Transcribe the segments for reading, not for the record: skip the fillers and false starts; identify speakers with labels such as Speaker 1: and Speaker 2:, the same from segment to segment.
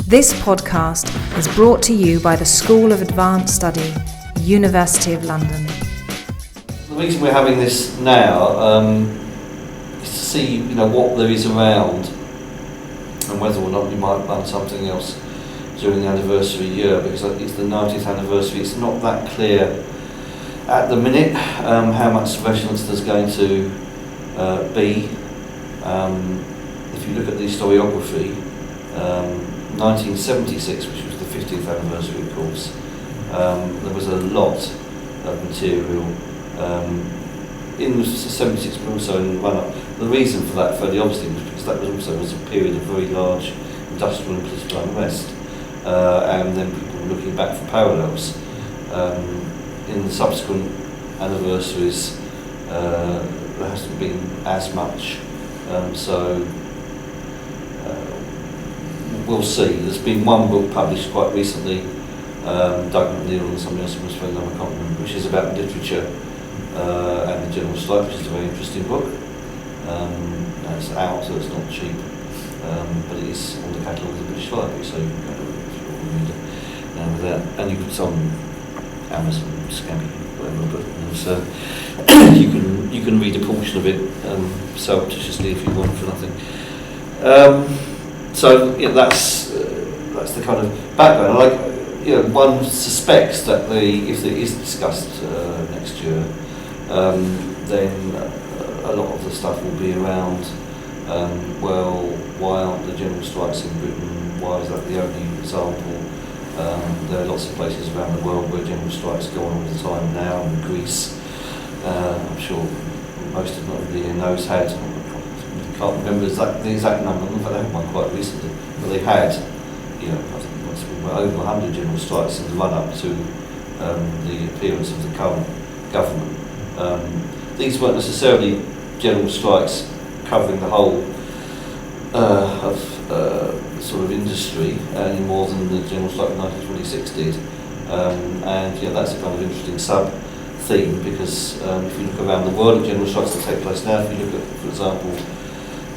Speaker 1: This podcast is brought to you by the School of Advanced Study, University of London.
Speaker 2: The reason we're having this now is to see, what there is around and whether or not we might run something else during the anniversary year, because it's the 90th anniversary. It's not that clear at the minute how much surveillance there's going to be. If you look at the historiography, 1976, which was the 50th anniversary, of course, there was a lot of material in the 76, but also in the run-up. The reason for that, fairly obviously, was because that was a period of very large industrial and political unrest, and then people were looking back for parallels. In the subsequent anniversaries, there hasn't been as much, so we'll see. There's been one book published quite recently, Doug McNeil and somebody else was I can't remember, which is about literature and the general strike, which is a very interesting book. It's out, so it's not cheap, but it is on the catalogue of the British Library, so you can go if you want to read it. With that, and you can, it's on Amazon, scabs, whatever, but so you can read a portion of it surreptitiously if you want for nothing. So that's the kind of background. One suspects that if it is discussed next year, then a lot of the stuff will be around. Why aren't the general strikes in Britain? Why is that the only example? There are lots of places around the world where general strikes go on all the time now. In Greece, I'm sure most of everybody here knows had. I can't remember the exact number. In fact, they had one quite recently, but they had, I think over 100 general strikes in the run-up to the appearance of the current government. These weren't necessarily general strikes covering the whole of sort of industry any more than the general strike of 1926 did, and that's a kind of interesting sub-theme, because if you look around the world at general strikes that take place now, if you look at, for example,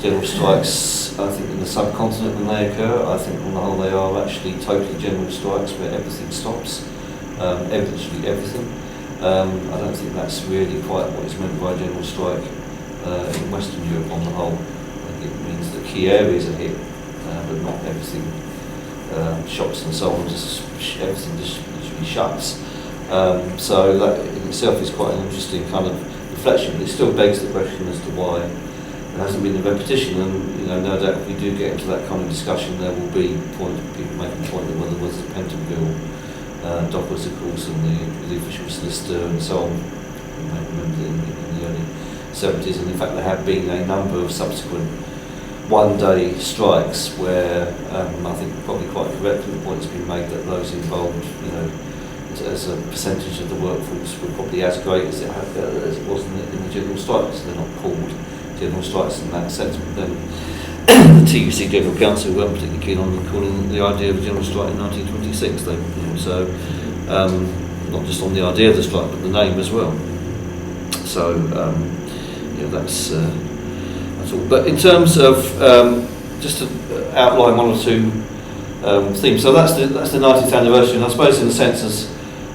Speaker 2: general strikes, I think in the subcontinent when they occur, I think on the whole they are actually totally general strikes where everything stops, literally everything. I don't think that's really quite what is meant by a general strike in Western Europe on the whole. I think it means that key areas are hit, but not everything. Shops and so on, everything just literally shuts. So that in itself is quite an interesting kind of reflection, but it still begs the question as to why there hasn't been a repetition, and no doubt if we do get into that kind of discussion, there will be people making the point that whether there was the Pentonville dockers, of course, and the official solicitor and so on. You may remember in the early 70s, and in fact there have been a number of subsequent one-day strikes where I think probably quite correctly the point has been made that those involved, as a percentage of the workforce, were probably as great as it was in the general strikes. So they're not called general strikes in that sense, but then the TUC General Council weren't particularly keen on calling the idea of a general strike in 1926. So not just on the idea of the strike, but the name as well. So that's all. But in terms of just to outline one or two themes, so that's the 90th anniversary, and I suppose in a sense as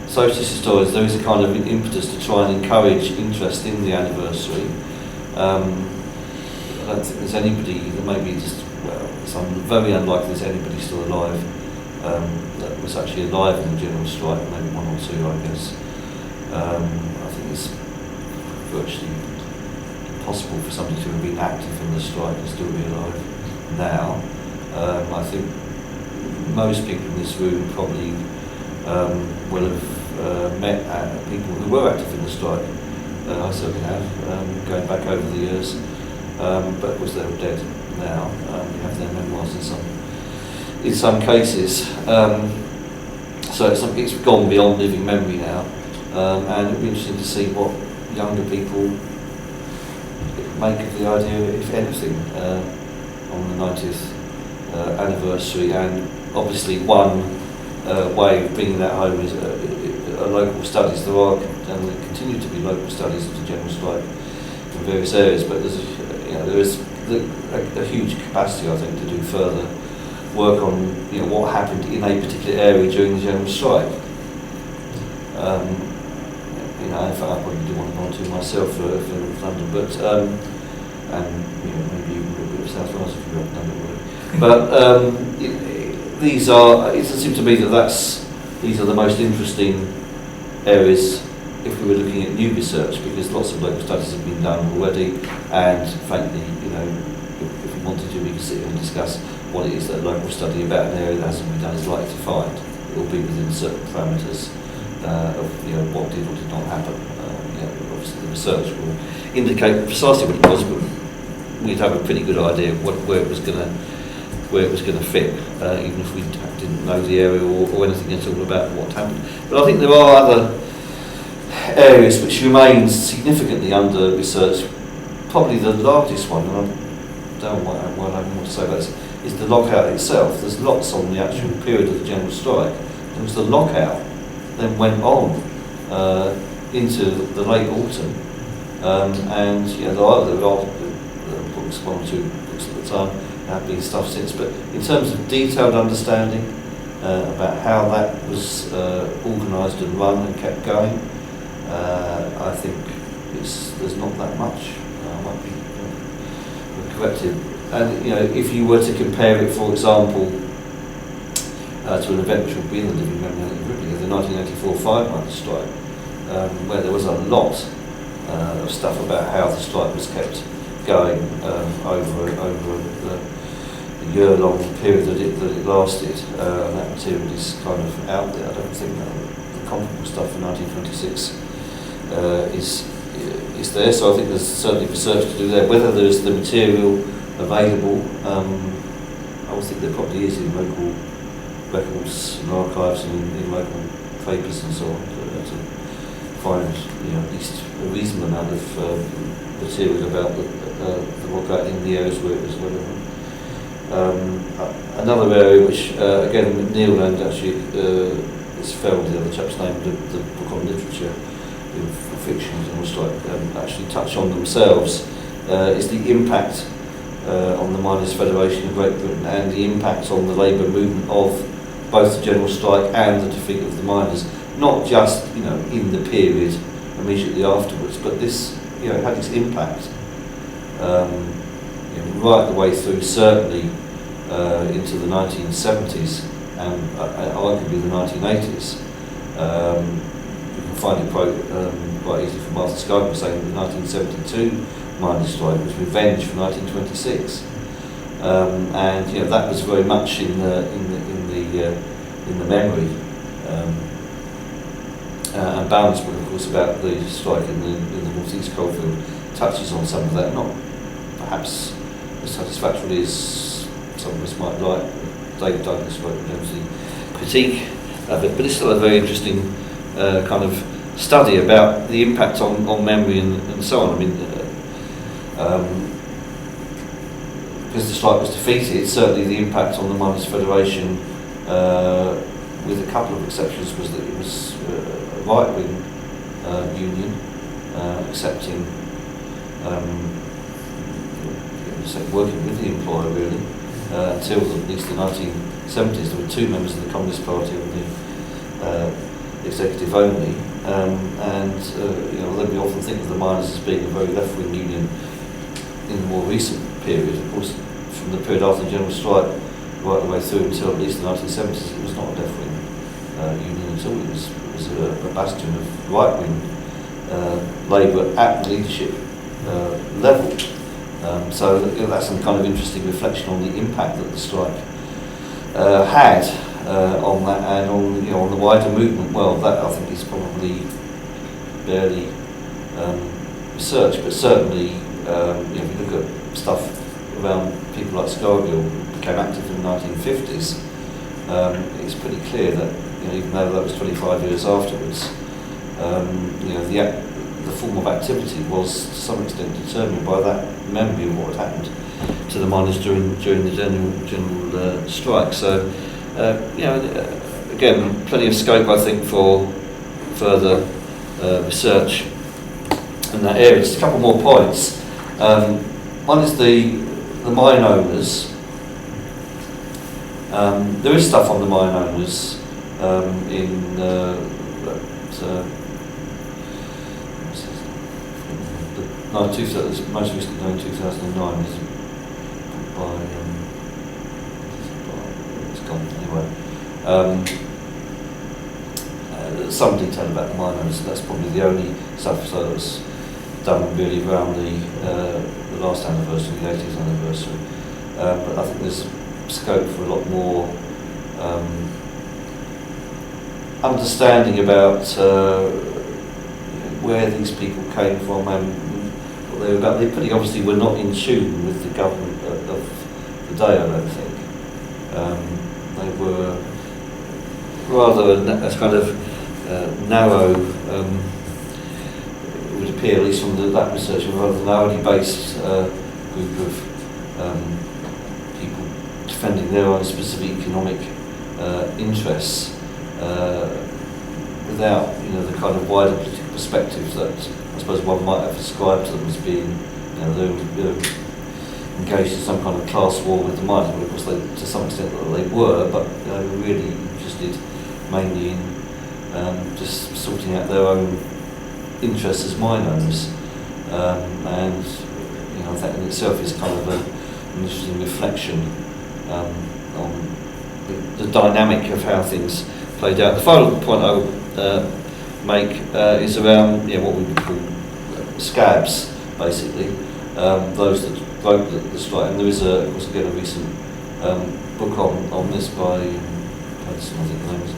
Speaker 2: socialist historians there is a kind of impetus to try and encourage interest in the anniversary. I don't think there's anybody, it's very unlikely there's anybody still alive that was actually alive in the general strike, maybe one or two, I guess. I think it's virtually impossible for somebody to have been active in the strike and still be alive now. I think most people in this room probably will have met people who were active in the strike. I certainly have, going back over the years, but of course they're dead now. We have their memoirs in some cases, so it's gone beyond living memory now, and it'll be interesting to see what younger people make of the idea, if anything, on the 90th anniversary. And obviously one way of bringing that home is local studies. There are and there continue to be local studies of the general strike in various areas, but there is a huge capacity, I think, to do further work on what happened in a particular area during the general strike. In fact, I probably do want to go on to myself for London, but and maybe even a little bit of South Wales if you're up London. But it seems to me that these are the most interesting areas if we were looking at new research, because lots of local studies have been done already, and frankly, if we wanted to, we could sit here and discuss what it is that a local study about an area that hasn't been done is likely to find. It will be within certain parameters of what did or did not happen. Obviously, the research will indicate precisely what it was, but we'd have a pretty good idea of where it was going to fit, even if we didn't know the area or anything at all about what happened. But I think there are other areas which remain significantly under research. Probably the largest one, and I don't know what I want to say about this, is the lockout itself. There's lots on the actual period of the general strike. There was the lockout, then went on into the late autumn, and there are books, one or two books at the time. There have been stuff since, but in terms of detailed understanding about how that was organised and run and kept going, I think there's not that much. I might be corrected. And if you were to compare it, for example, to an event which would be in the living memory of the 1984 5-month strike, where there was a lot of stuff about how the strike was kept going over the year-long period that it lasted. And that material is kind of out there. I don't think that the comparable stuff from 1926 is there. So I think there's certainly research to do there. Whether there's the material available, I would think there probably is in local records and archives and in local papers and so on to find at least a reasonable amount of material about the lockout in the areas where it was relevant. Another area which again McNeill and actually it's Farrell, the other chap's name, the book on literature for fiction and strike actually touch on themselves is the impact on the Miners' Federation of Great Britain and the impact on the labour movement of both the general strike and the defeat of the miners, not just in the period immediately afterwards, but this it had its impact right the way through, certainly into the 1970s and arguably the 1980s. You can find it quite easily from Martha Skyper saying that the 1972 miners' strike was revenge for 1926, and that was very much in the memory. And Bound's book, of course, about the strike in the North East coalfield touches on some of that, not perhaps as satisfactorily as some of us might like. David Douglas wrote the critique of it, but it's still a very interesting kind of study about the impact on memory and so on. I mean, because the strike was defeated, certainly the impact on the Miners' Federation, with a couple of exceptions, was that it was a right-wing union accepting, working with the employer really, until at least the 1970s. There were two members of the Communist Party on the executive only, and although we often think of the miners as being a very left-wing union in the more recent period, of course, from the period after the general strike right the way through until at least the 1970s, it was not a left-wing union at all. It was a bastion of right-wing labour at the leadership level. So that's some kind of interesting reflection on the impact that the strike had on that and on the wider movement. Well, that I think is probably barely researched, but certainly if you look at stuff around people like Scarborough who became active in the 1950s, it's pretty clear that even though that was 25 years afterwards, the form of activity was to some extent determined by that memory of what had happened to the miners during the general strike. So, again, plenty of scope, I think, for further research in that area. Just a couple more points. One is the mine owners There is stuff on the mine owners in the most recently done in 2009 is by it's gone anyway. Some detail about the mine owners. That's probably the only stuff that's done really around the last anniversary, the 80th anniversary. But I think there's scope for a lot more understanding about where these people came from and what they were about. They pretty obviously were not in tune with the government of the day, I don't think. They were rather a kind of narrow, it would appear, at least from that research, a rather narrowly based group of people defending their own specific economic interests without, the kind of wider political perspectives that I suppose one might have ascribed to them as being, they were engaged in some kind of class war with the miners. Well, of course, to some extent they were, but they were really interested mainly in just sorting out their own interests as mine owners, and that in itself is kind of an interesting reflection on the dynamic of how things played out. The final point I would make is around what we would call scabs, basically, those that broke the strike. And there is, of course, again, a recent book on this by Hudson, I think the name is.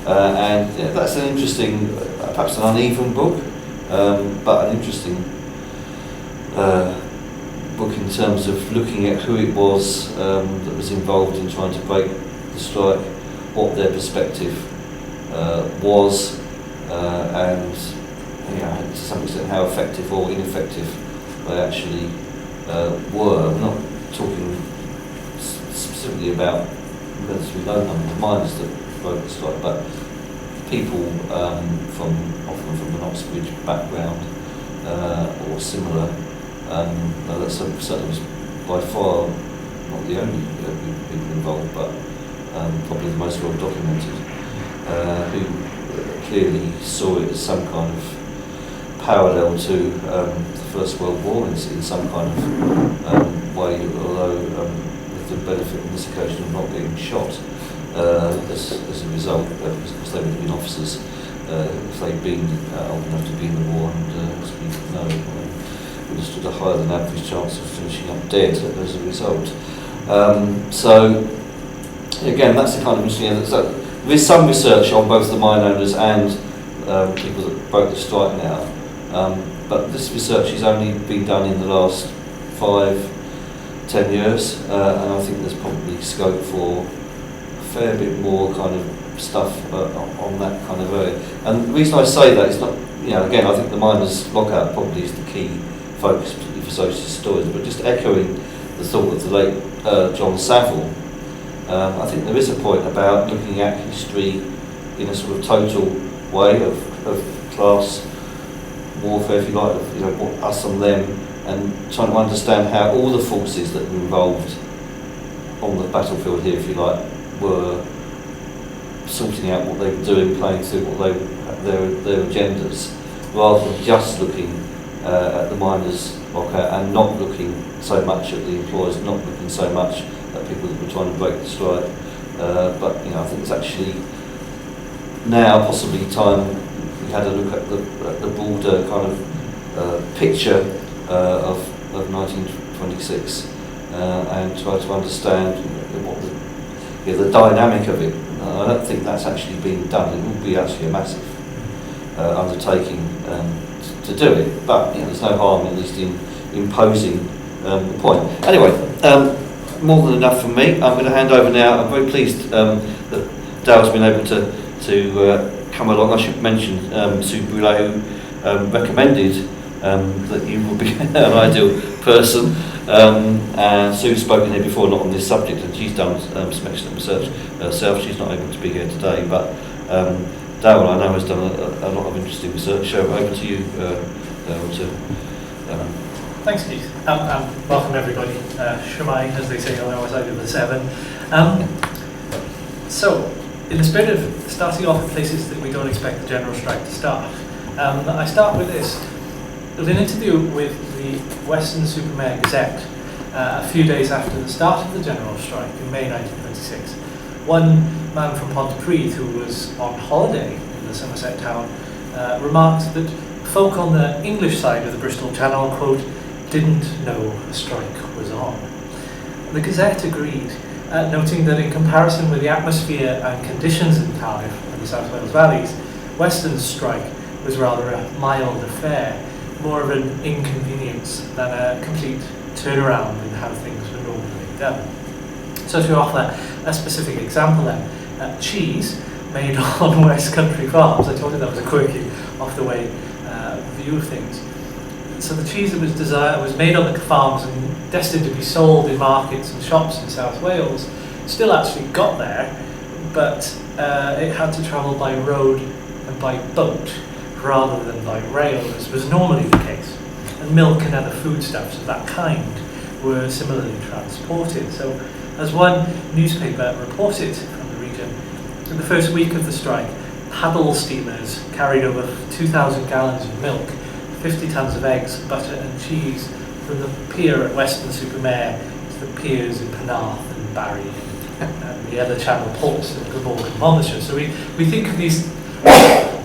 Speaker 2: And that's an interesting, perhaps an uneven book, but an interesting book in terms of looking at who it was that was involved in trying to break the strike, what their perspective was, and to some extent how effective or ineffective they actually were. I'm not talking specifically about relatively low number of miners that broke the strike, but people often from an Oxbridge background or similar. That certainly was by far not the only people involved, but probably the most well documented, who clearly saw it as some kind of parallel to the First World War in some kind of way, although with the benefit on this occasion of not being shot as a result, because they would have been officers if they'd been old enough to be in the war, and as we know, would have stood a higher than average chance of finishing up dead as a result. So again, that's the kind of interesting. There is some research on both the mine owners and people that broke the strike now, but this research has only been done in the last 5-10 years, and I think there's probably scope for a fair bit more kind of stuff on that kind of area. And the reason I say that is not, again, I think the miners' lockout probably is the key focus, particularly for socialist historians, but just echoing the thought of the late John Saville, I think there is a point about looking at history in a sort of total way of class warfare, if you like, of us and them, and trying to understand how all the forces that were involved on the battlefield here, if you like, were sorting out what they were doing, playing through what their agendas, rather than just looking at the miners' lockout and not looking so much at the employers, not looking so much at people that were trying to break the strike. But I think it's actually now possibly time we had a look at the broader kind of picture of 1926 and try to understand what the dynamic of it. I don't think that's actually been done. It would be actually a massive undertaking to do it, but there's no harm at least in imposing the point. Anyway, more than enough from me. I'm going to hand over now. I'm very pleased that Dale's been able to come along. I should mention Sue Brulé, who recommended that you would be an ideal person. Sue's spoken here before, not on this subject, and she's done some excellent research herself. She's not able to be here today, but Dale, I know, has done a lot of interesting research. So over to you,
Speaker 3: Thanks, Keith. Welcome everybody. Shemai, as they say, I was out of the 7. So, in the spirit of starting off at places that we don't expect the general strike to start, I start with this. There was an interview with the Western-super-Mare Gazette a few days after the start of the general strike in May 1926. One man from Pontypridd, who was on holiday in the Somerset town, remarked that folk on the English side of the Bristol Channel, quote, didn't know a strike was on. The Gazette agreed, noting that in comparison with the atmosphere and conditions in Cardiff and the South Wales valleys, Western's strike was rather a mild affair, more of an inconvenience than a complete turnaround in how things were normally done. So to offer a specific example then, cheese made on West Country farms, I told you that was a quirky, off-the-way view of things. So the cheese that was made on the farms and destined to be sold in markets and shops in South Wales still actually got there, but it had to travel by road and by boat rather than by rail, as was normally the case. And milk and other foodstuffs of that kind were similarly transported. So, as one newspaper reported from the region, in the first week of the strike, paddle steamers carried over 2,000 gallons of milk, 50 tons of eggs, butter and cheese from the pier at Western-super-Mare to the piers in Penarth and Barry and the other channel ports at Glamorgan and Monmouthshire. So we think of these,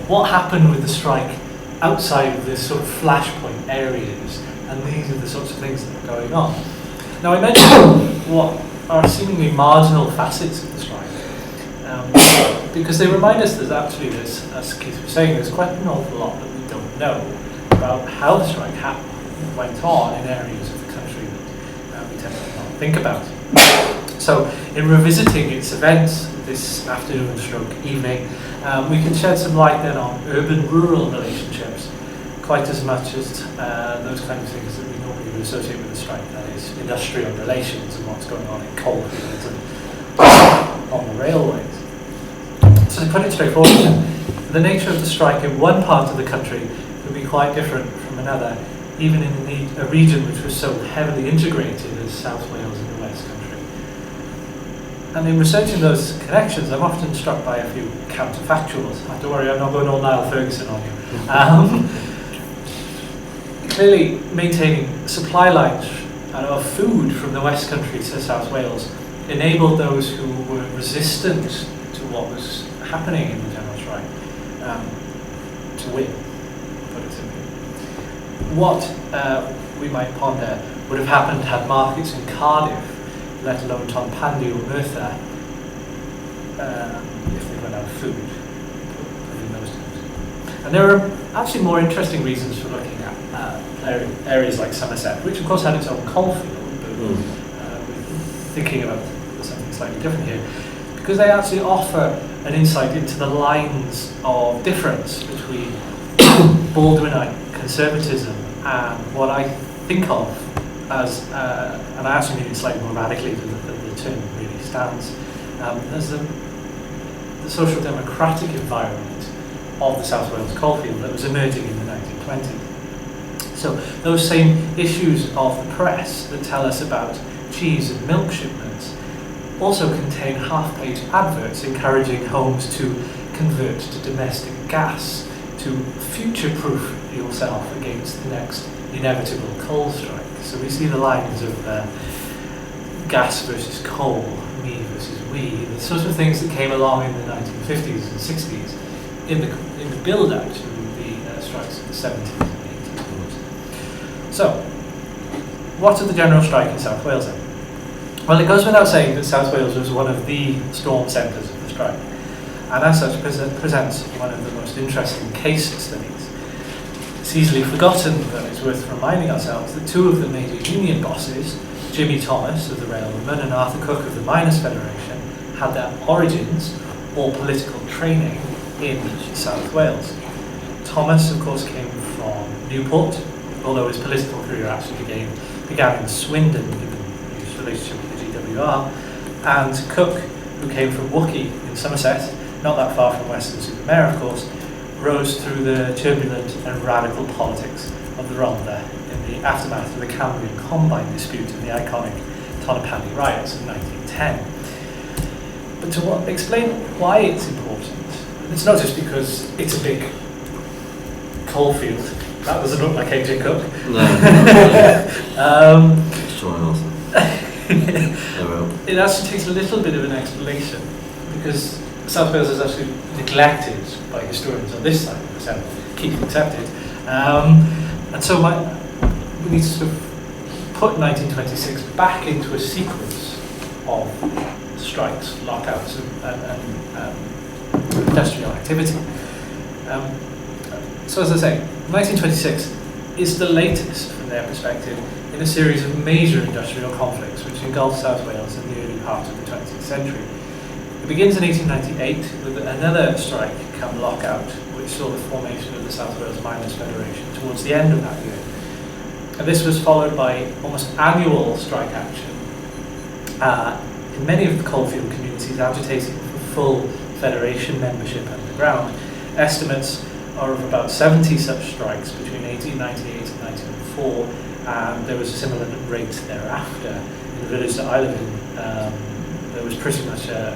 Speaker 3: what happened with the strike outside of this sort of flashpoint areas, and these are the sorts of things that are going on. Now I mentioned what are seemingly marginal facets of the strike, because they remind us that actually there's, as Keith was saying, there's quite an awful lot that we don't know about how the strike went on in areas of the country that we tend to not think about. So in revisiting its events this afternoon stroke evening, we can shed some light then on urban-rural relationships, quite as much as those kind of things that we normally would associate with the strike, that is, industrial relations and what's going on in coalfields and on the railways. So to put it straightforwardly, the nature of the strike in one part of the country could be quite different from another, even in a region which was so heavily integrated as South Wales and the West Country. And in researching those connections, I'm often struck by a few counterfactuals. Don't worry, I'm not going all Niall Ferguson on you. Clearly, maintaining supply lines of food from the West Country to South Wales enabled those who were resistant to what was happening in the general strike to win, put it simply. What we might ponder would have happened had markets in Cardiff, let alone Tonpandy or Merthyr, if they run out of food, put in those terms. And there are actually more interesting reasons for looking at areas like Somerset, which of course had its own coalfield, but we're thinking about something slightly different here, because they actually offer an insight into the lines of difference between Baldwinite conservatism and what I think of as, and I actually mean it slightly more radically than the term really stands, as the social democratic environment of the South Wales coalfield that was emerging in the 1920s. So those same issues of the press that tell us about cheese and milk shipments also contain half-page adverts encouraging homes to convert to domestic gas to future-proof yourself against the next inevitable coal strike. So we see the lines of gas versus coal, me versus we, the sorts of things that came along in the 1950s and 60s in the build-out to the strikes of the 70s and 80s. So, what of the general strike in South Wales then? Well, it goes without saying that South Wales was one of the storm centres of the strike, and as such presents one of the most interesting case studies. It's easily forgotten, but it's worth reminding ourselves that two of the major union bosses, Jimmy Thomas of the Railwaymen and Arthur Cook of the Miners' Federation, had their origins or political training in South Wales. Thomas, of course, came from Newport, although his political career actually began in Swindon, given his relationship with the GWR, and Cook, who came from Wookey in Somerset, not that far from Western-super-Mare, of course, rose through the turbulent and radical politics of the Rhondda in the aftermath of the Cambrian Combine dispute and the iconic Tonopandi riots of 1910. But to explain why it's important, it's not just because it's a big coalfield. That doesn't look like AJ Cook.
Speaker 2: No. It's trying also.
Speaker 3: It actually takes a little bit of an explanation, because South Wales is actually neglected by historians on this side of the Senate, keep accepted. And so we need to sort of put 1926 back into a sequence of strikes, lockouts, and industrial activity. So as I say, 1926 is the latest, from their perspective, in a series of major industrial conflicts which engulf South Wales in the early part of the 20th century. It begins in 1898 with another strike, come Lockout, which saw the formation of the South Wales Miners' Federation towards the end of that year. And this was followed by almost annual strike action in many of the coalfield communities agitating for full federation membership underground. Estimates are of about 70 such strikes between 1898 and 1904, and there was a similar rate thereafter. In the village that I live in, there was pretty much a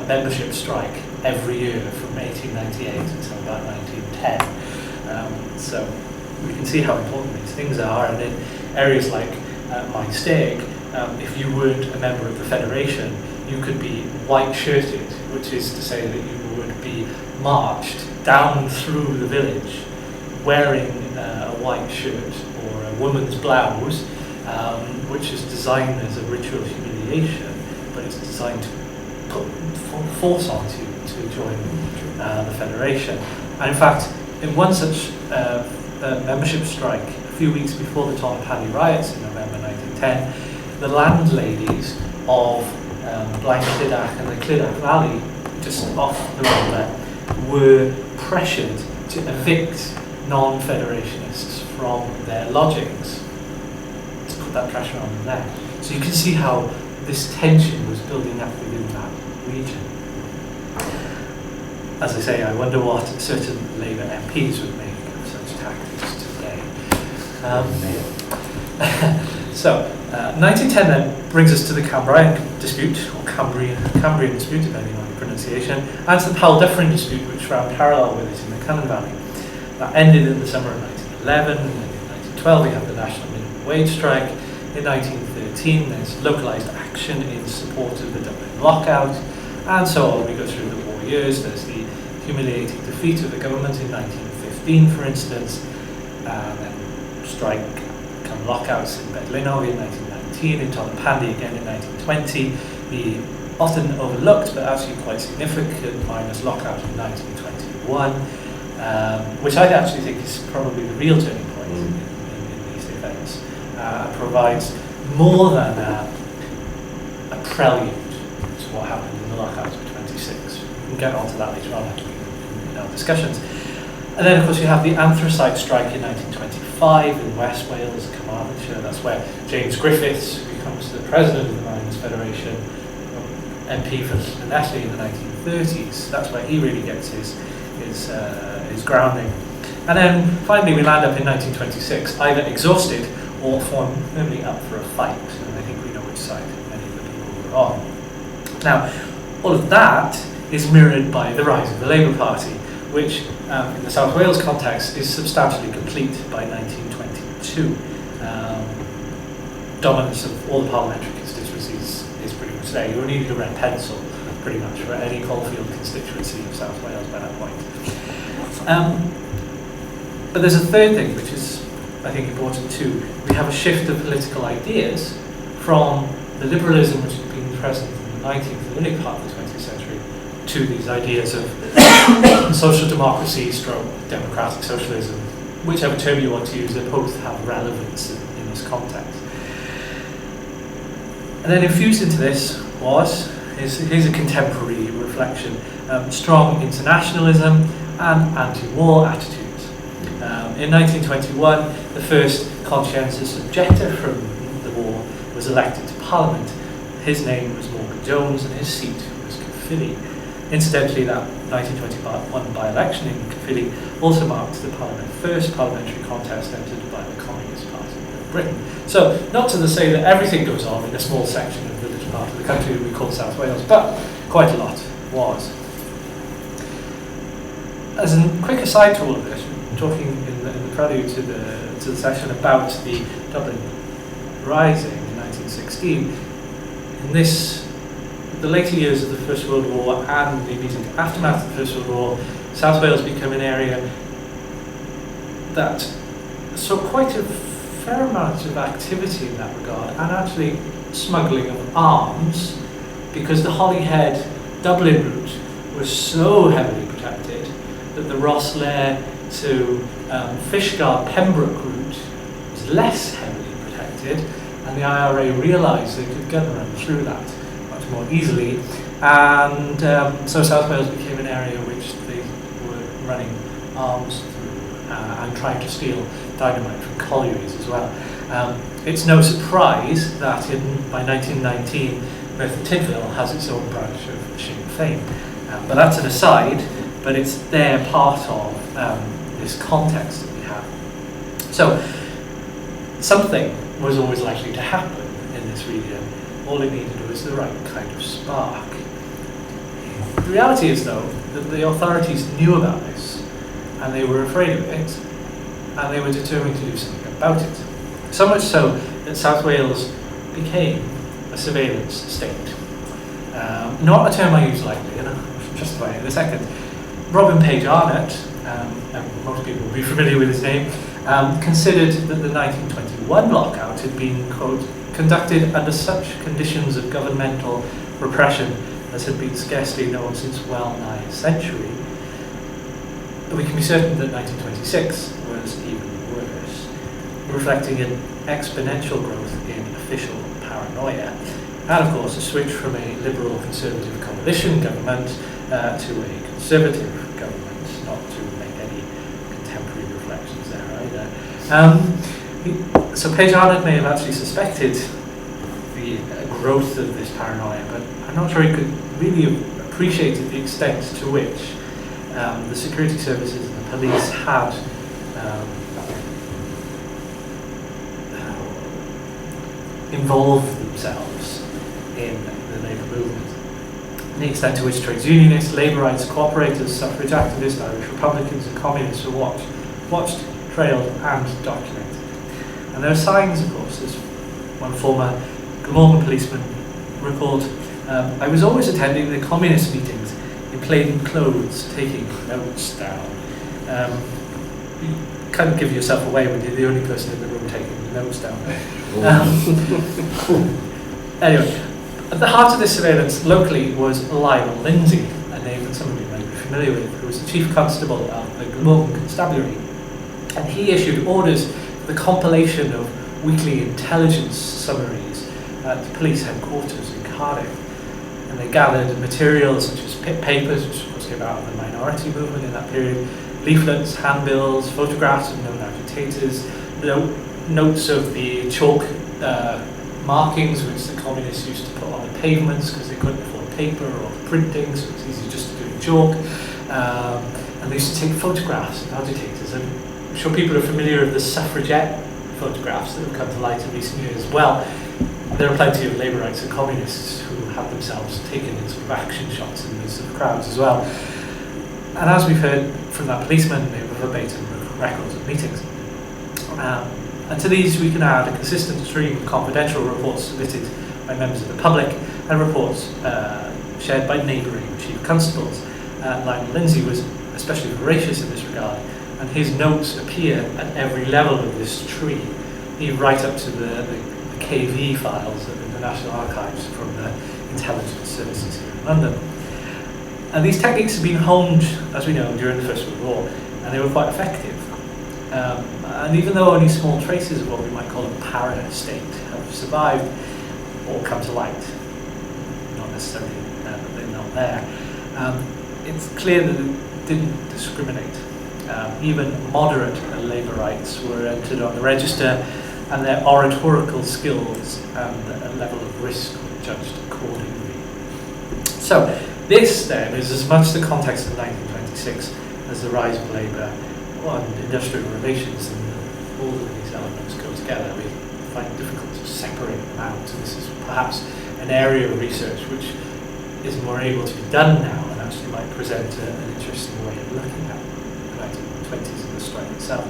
Speaker 3: membership strike every year from 1898 until about 1910. So we can see how important these things are, and in areas like my stake, if you weren't a member of the Federation, you could be white-shirted, which is to say that you would be marched down through the village wearing a white shirt or a woman's blouse, which is designed as a ritual humiliation, but it's designed to put force onto you to join the Federation. And in fact, in one such membership strike, a few weeks before the Tonypandy riots in November 1910, the landladies of Blaen Clydach and the Clydach Valley, just off the road there, were pressured to evict non-federationists from their lodgings, to put that pressure on them there. So you can see how this tension was building up within that region. As I say, I wonder what certain Labour MPs would make of such tactics today. 1910 then brings us to the Cambrian dispute, or Cambrian dispute, depending on the pronunciation, and to the Powell-Dufferin dispute, which ran parallel with it in the Cynon Valley. That ended in the summer of 1911, and then in 1912 we have the national minimum wage strike. In 1913 there's localised action in support of the Dublin lockout, and so on. We go through the war years. There's the humiliating defeat of the government in 1915, for instance, and then strike come lockouts in Bedlinog in 1919, in Tonypandy again in 1920, the often overlooked but actually quite significant miners' lockout in 1921, which I actually think is probably the real turning point in these events. Provides more than a prelude to what happened in the lockouts of 26. We can get onto that later on in our discussions. And then, of course, you have the anthracite strike in 1925 in West Wales, Carmarthenshire. That's where James Griffiths becomes the president of the Miners' Federation, MP for Llanelli in the 1930s. That's where he really gets his grounding. And then, finally, we land up in 1926, either exhausted or firmly up for a fight. And I think we know which side many of the people were on. Now, all of that is mirrored by the rise of the Labour Party, which in the South Wales context is substantially complete by 1922. Dominance of all the parliamentary constituencies is pretty much there. You only need a red pencil pretty much for any coalfield constituency of South Wales by that point. But there's a third thing which is, I think, important too. We have a shift of political ideas from the liberalism which had been present in the 19th and early part of the 20th century to these ideas of social democracy stroke democratic socialism, whichever term you want to use. They both have relevance in this context. And then infused into this here's a contemporary reflection, strong internationalism and anti-war attitudes. In 1921, the first conscientious objector from the war was elected to Parliament. His name was Morgan Jones and his seat was Caerphilly. Incidentally, that 1921 by-election in Caerphilly also marked the first parliamentary contest entered by the Communist Party of Britain. So, not to say that everything goes on in a small section of the little part of the country that we call South Wales, but quite a lot was. As a quick aside to all of this, talking in the prelude to the session about the Dublin Rising in 1916, in the later years of the First World War and the immediate aftermath of the First World War, South Wales became an area that saw quite a fair amount of activity in that regard, and actually smuggling of arms, because the Holyhead Dublin route was so heavily protected that the Rosslare to Fishguard Pembroke route was less heavily protected, and the IRA realised they could gun run through that much more easily, and so South Wales became an area which they were running arms through and trying to steal dynamite from collieries as well. It's no surprise that by 1919 Merthyr Tydfil has its own branch of Sinn Féin, but that's an aside, but it's there part of this context that we have. So something was always likely to happen in this region. All it needed was the right kind of spark. The reality is, though, that the authorities knew about this, and they were afraid of it, and they were determined to do something about it. So much so that South Wales became a surveillance state. Not a term I use lightly, and I'll justify it in a second. Robin Page Arnott, and most people will be familiar with his name, considered that the 1921 lockout had been, quote, conducted under such conditions of governmental repression as had been scarcely known since well nigh a century. We can be certain that 1926 was even worse, reflecting an exponential growth in official paranoia, and of course a switch from a liberal conservative coalition government to a conservative government, not to make any contemporary reflections there either. So Page Arnott may have actually suspected the growth of this paranoia, but I'm not sure he could really have appreciated the extent to which the security services and the police had involved themselves in the labour movement. And the extent to which trades unionists, labour rights cooperators, suffrage activists, Irish Republicans and communists were watched, trailed and documented. And there are signs, of course, as one former Glamorgan policeman recalled, I was always attending the communist meetings in plain clothes, taking notes down. You kind of give yourself away when you're the only person in the room taking the notes down. Anyway, at the heart of this surveillance locally was Lionel Lindsay, a name that some of you might be familiar with, who was the chief constable of the Glamorgan Constabulary. And he issued orders for the compilation of weekly intelligence summaries at the police headquarters in Cardiff. And they gathered materials such as pit papers, which of course came out of the minority movement in that period, leaflets, handbills, photographs of known agitators, notes of the chalk markings which the communists used to put on the pavements because they couldn't afford paper or printing, so it's easy just to do in chalk. And they used to take photographs of agitators. And I'm sure people are familiar with the suffragette photographs that have come to light in recent years. Well, there are plenty of labour rights and communists who have themselves taken in sort of action shots in these sort of crowds as well. And as we've heard from that policeman, they were verbatim records of meetings. And to these we can add a consistent stream of confidential reports submitted by members of the public and reports shared by neighbouring chief constables. Lionel Lindsay was especially voracious in this regard, and his notes appear at every level of this tree, even right up to the KV files in the National Archives from the intelligence services here in London. And these techniques have been honed, as we know, during the First World War, and they were quite effective. And even though only small traces of what we might call a para-state have survived or come to light, not necessarily that they're not there, it's clear that it didn't discriminate. Even moderate labour rights were entered on the register, and their oratorical skills and a level of risk were judged accordingly. So this then is as much the context of 1926 as the rise of labour and industrial relations, and all of these elements go together. We find it difficult to separate them out, and this is perhaps an area of research which is more able to be done now and actually might present an interesting way of looking at the 1920s and the strike itself.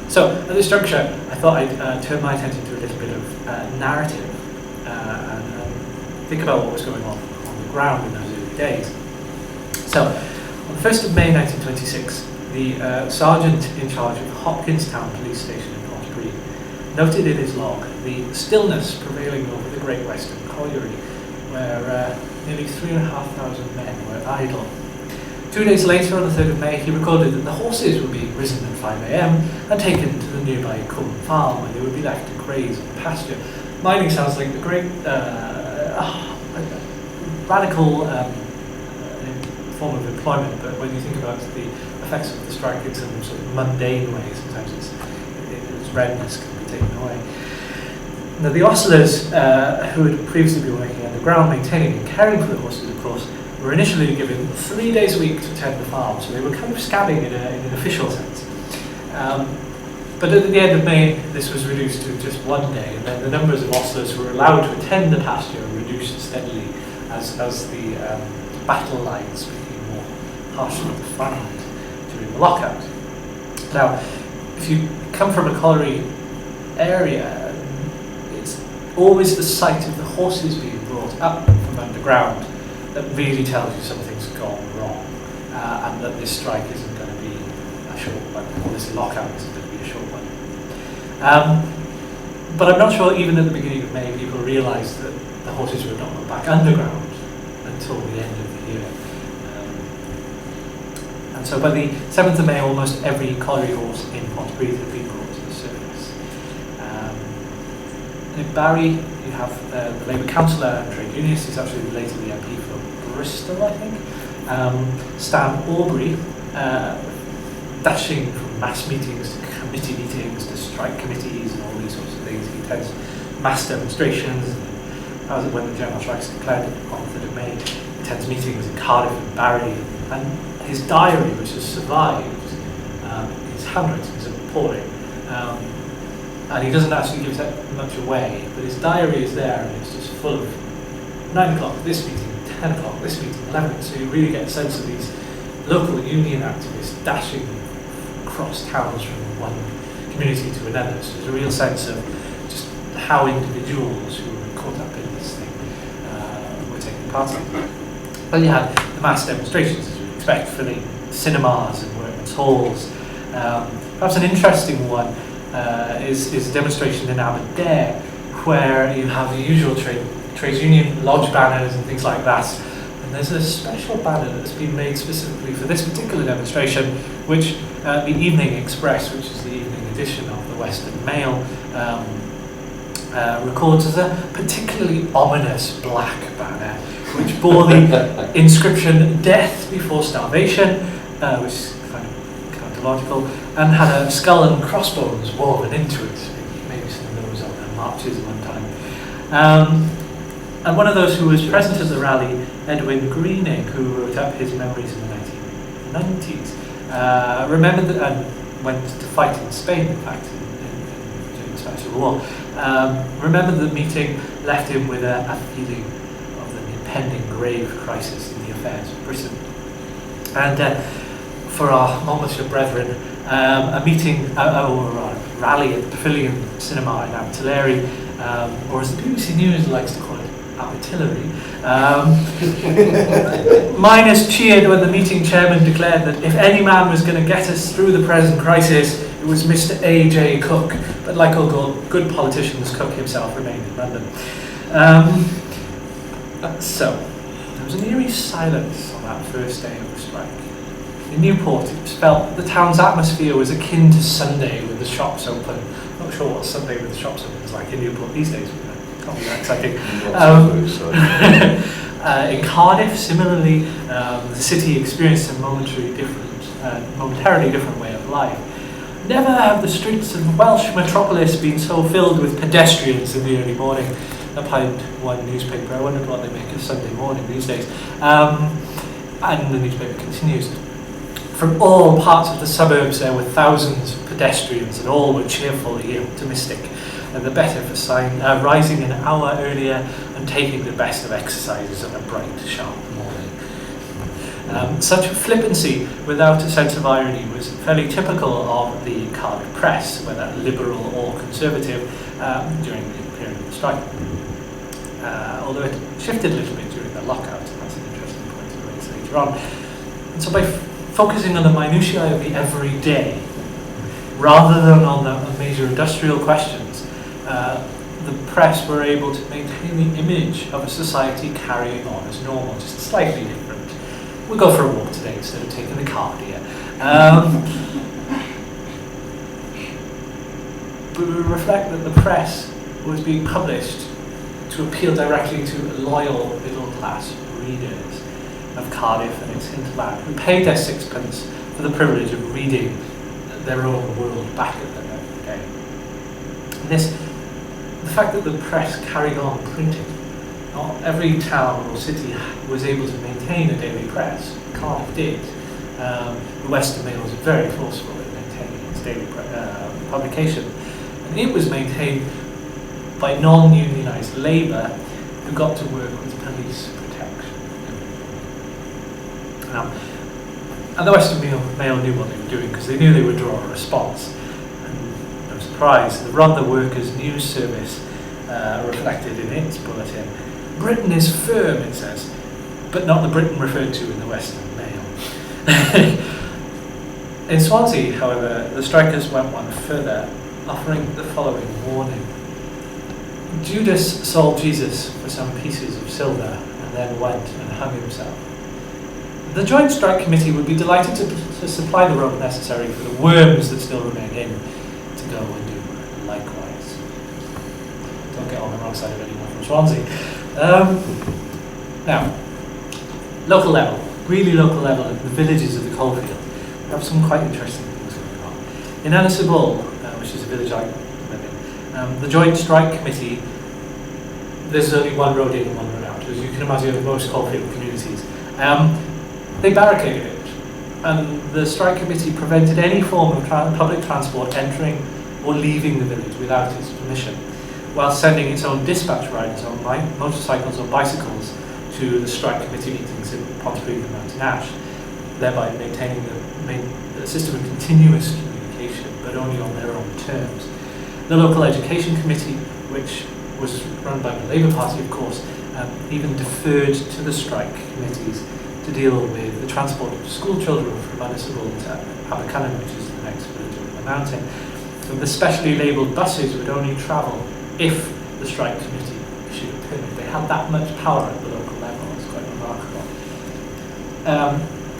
Speaker 3: So at this juncture, I thought I'd turn my attention to a little bit of narrative and think about what was going on the ground in those early days. So on the 1st of May 1926, the sergeant in charge of Hopkinstown Police Station in Pontypridd noted in his log the stillness prevailing over the Great Western Colliery, where nearly 3,500 men were idle. 2 days later, on the 3rd of May, he recorded that the horses were being risen at 5 a.m. and taken to the nearby Coombe Farm, where they would be left to graze on the pasture. Mining sounds like a great radical form of employment, but when you think about the effects of the strike in some sort of mundane way, sometimes its redness can be taken away. Now, the ostlers, who had previously been working underground, maintaining and caring for the horses, of course, were initially given 3 days a week to attend the farm, so they were kind of scabbing in an official sense. But at the end of May, this was reduced to just 1 day, and then the numbers of ostlers who were allowed to attend the pasture reduced steadily as the battle lines became more harshly defined during the lockout. Now, if you come from a colliery area, it's always the sight of the horses being brought up from underground that really tells you something's gone wrong, and that this strike isn't going to be a short one, or this lockout isn't going to be a short one. But I'm not sure even at the beginning of May people realised that the horses would not go back underground until the end of the year. And so by the 7th of May, almost every colliery horse in Pontypridd had been brought to the surface. In Barry, you have the Labour councillor and trade unionist, who's actually later the MP for Bristol, I think, Stan Aubrey, dashing from mass meetings to committee meetings to strike committees and all these sorts of things. He attends mass demonstrations, and when the general strikes declared on the 3rd of May, he attends meetings in Cardiff and Barry, and his diary, which has survived, his handwriting is appalling. And he doesn't actually give that much away, but his diary is there and it's just full of 9 o'clock this meeting, 10 o'clock this meeting, 11, so you really get a sense of these local union activists dashing across towns from one community to another. So there's a real sense of just how individuals who were caught up in this thing were taking part in. Then you had the mass demonstrations, as you would expect, filling cinemas and workmen's halls. Perhaps an interesting one is a demonstration in Aberdare, where you have the usual trades union lodge banners and things like that. And there's a special banner that's been made specifically for this particular demonstration, which the Evening Express, which is the evening edition of the Western Mail, records as a particularly ominous black banner, which bore the inscription "Death Before Starvation," which is kind of tautological, and had a skull and crossbones woven into it. Maybe some of those on their marches at one time. And one of those who was present at the rally, Edwin Greening, who wrote up his memories in the 1990s, remembered that, and went to fight in Spain, in fact, during the Spanish Civil War, remembered that the meeting left him with a feeling of the impending grave crisis in the affairs of Britain. And for our Monmouthshire brethren, a meeting, or a rally at the Pavilion Cinema in Abertillery, or as the BBC News likes to call it, Abertillery. Miners cheered when the meeting chairman declared that if any man was going to get us through the present crisis, it was Mr. A.J. Cook. But like all good politicians, Cook himself remained in London. So, there was an eerie silence on that first day of the strike. In Newport, it was felt that the town's atmosphere was akin to Sunday with the shops open. Not sure what Sunday with the shops open is like in Newport these days. Can't be that exciting. In Cardiff, similarly, the city experienced a momentarily different way of life. Never have the streets of Welsh metropolis been so filled with pedestrians in the early morning. Applied one newspaper. I wondered what they make of Sunday morning these days. And the newspaper continues. From all parts of the suburbs there were thousands of pedestrians, and all were cheerfully optimistic. and the better for rising an hour earlier and taking the best of exercises on a bright, sharp morning. Such flippancy without a sense of irony was fairly typical of the Cardiff press, whether liberal or conservative, during the period of the strike. Although it shifted a little bit during the lockout, and that's an interesting point to raise later on. And so by focusing on the minutiae of the everyday, rather than on the major industrial questions, the press were able to maintain the image of a society carrying on as normal, just slightly different. We'll go for a walk today instead of taking the car, dear. But we reflect that the press was being published to appeal directly to loyal middle-class readers of Cardiff and its hinterland, who paid their sixpence for the privilege of reading their own world back at them every day. And the fact that the press carried on printing, not every town or city was able to maintain a daily press. Cardiff did. The Western Mail was very forceful in maintaining its daily publication, and it was maintained by non-unionised labour who got to work with police protection. And the Western Mail knew what they were doing because they knew they would draw a response. And no surprise, the Run the Workers news service reflected in its bulletin, "Britain is firm," it says, but not the Britain referred to in the Western Mail. In Swansea, however, the strikers went one further, offering the following warning. Judas sold Jesus for some pieces of silver and then went and hung himself. The Joint Strike Committee would be delighted to supply the rope necessary for the worms that still remain in to go and do likewise. Don't get on the wrong side of anyone from Swansea. Now, local level, really local level, in the villages of the coalfield, we have some quite interesting things going on. In Anisabul, which is a village I live in, the Joint Strike Committee, there's only one road in and one road out, as you can imagine in most coalfield communities. They barricaded it, and the strike committee prevented any form of public transport entering or leaving the village without its permission, while sending its own dispatch riders on motorcycles or bicycles to the strike committee meetings in Pontypridd and Mountain Ash, thereby maintaining the system of continuous communication, but only on their own terms. The local education committee, which was run by the Labour Party, of course, even deferred to the strike committees to deal with the transport of school children from Anisabul to Abercynon, which is the next village over the mountain. So the specially labelled buses would only travel if the strike committee issued a permit. They had that much power at the local level. It's quite remarkable.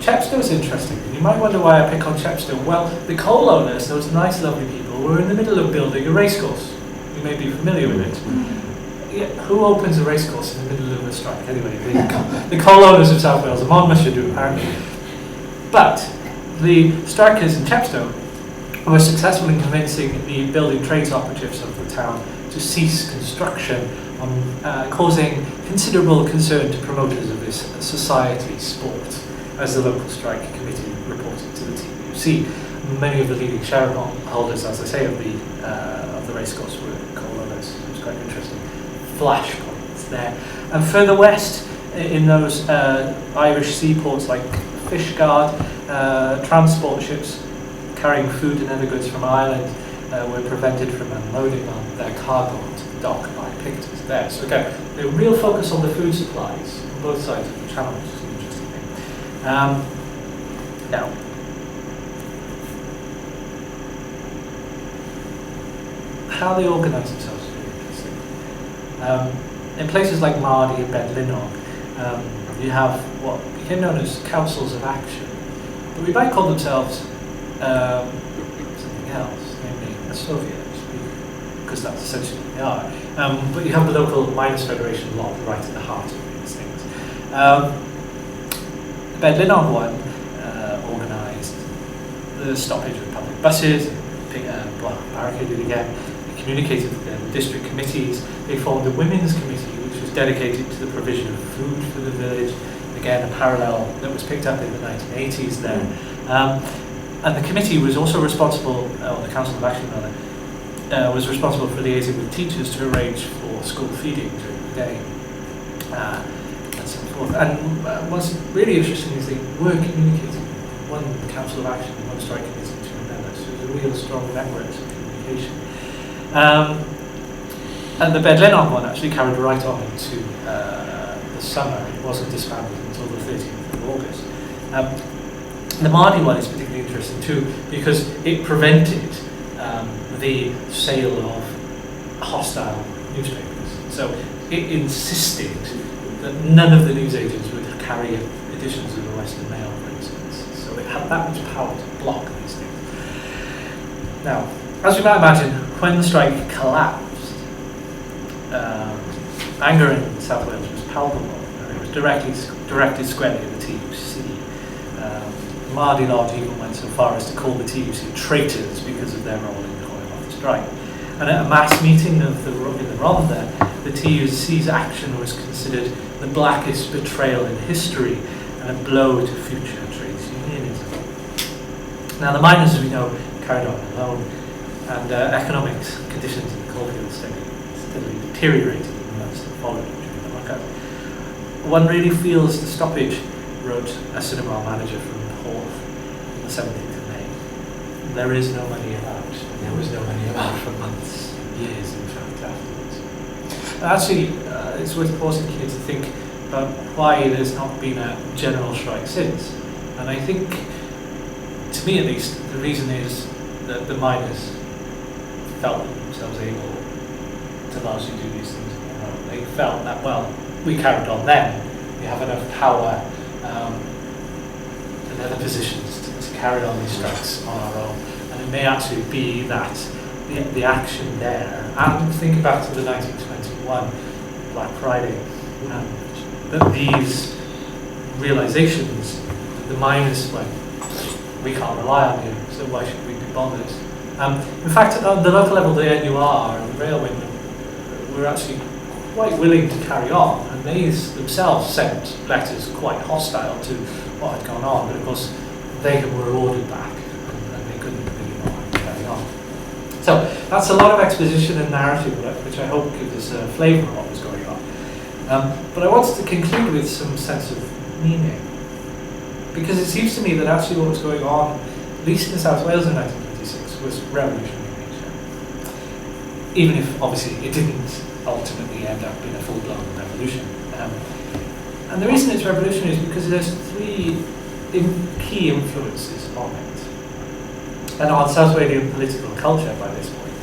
Speaker 3: Chepstow is interesting. You might wonder why I pick on Chepstow. Well, the coal owners, those nice, lovely people, were in the middle of building a racecourse. You may be familiar with it. Yeah, who opens a racecourse in the middle of a strike? Anyway, the coal owners of South Wales and Monmouthshire do, apparently. But the strikers in Chepstow were successful in convincing the building trades operatives of the town to cease construction, causing considerable concern to promoters of this society sport, as the local strike committee reported to the TUC. Many of the leading shareholders, as I say, of the racecourse were coal owners. So it was quite interesting. Flashpoints there. And further west, in those Irish seaports like Fishguard, transport ships carrying food and other goods from Ireland were prevented from unloading on their cargo onto the dock by picketers there. So again, the real focus on the food supplies on both sides of the channel, which is an interesting thing. Now, how they organise themselves is really interesting. In places like Mardy and Bedlinog, you have what became known as councils of action, but we might call themselves something else, namely a Soviet, because that's essentially what they are. But you have the local miners' federation lot right at the heart of these things. The Bedlinog one organised the stoppage of public buses, barricaded again. Communicated with the district committees. They formed a women's committee which was dedicated to the provision of food for the village. Again, a parallel that was picked up in the 1980s there. And the committee was also responsible, or the Council of Action rather, was responsible for liaising with teachers to arrange for school feeding during the day, and so forth. And what's really interesting is they were communicating one council of action, one strike committee to another. So there's a real strong network of communication. And the Bedlennon one actually carried right on into the summer. It wasn't disbanded until the 13th of August. The Mardi one is particularly interesting too because it prevented the sale of hostile newspapers. So it insisted that none of the newsagents would carry editions of the Western Mail, for instance. So it had that much power to block these things. Now, as you might imagine, when the strike collapsed, anger in South Wales was palpable. It was directed squarely at the TUC. Mardi Lodge even went so far as to call the TUC traitors because of their role in calling off the strike. And at a mass meeting in the Rhondda, the TUC's action was considered the blackest betrayal in history and a blow to future trades unionism. Now the miners, as we know, carried on alone, and economic conditions in the coalfield steadily deteriorated in the months that followed during the lockout. One really feels the stoppage, wrote a cinema manager from Porth on the 17th of May. There is no money about. There was no money about for months, years in fact afterwards. And actually, it's worth pausing here to think about why there's not been a general strike since. And I think, to me at least, the reason is that the miners felt themselves able to largely do these things on their own. They felt that, well, we carried on then, we have enough power in other positions to carry on these strikes on our own. And it may actually be that the action there, and think back to the 1921 Black Friday, that these realizations, the miners went, we can't rely on you, so why should we be bothered? In fact, at the local level, the NUR and the railwaymen were actually quite willing to carry on, and they themselves sent letters quite hostile to what had gone on, but of course they were ordered back, and they couldn't really know how to carry on. So that's a lot of exposition and narrative, which I hope gives us a flavour of what was going on. But I wanted to conclude with some sense of meaning, because it seems to me that actually what was going on, at least in South Wales in 1926, was revolutionary in nature. Even if obviously it didn't ultimately end up in a full-blown revolution. And the reason it's revolutionary is because there's three key influences on it, and on South Walian political culture by this point.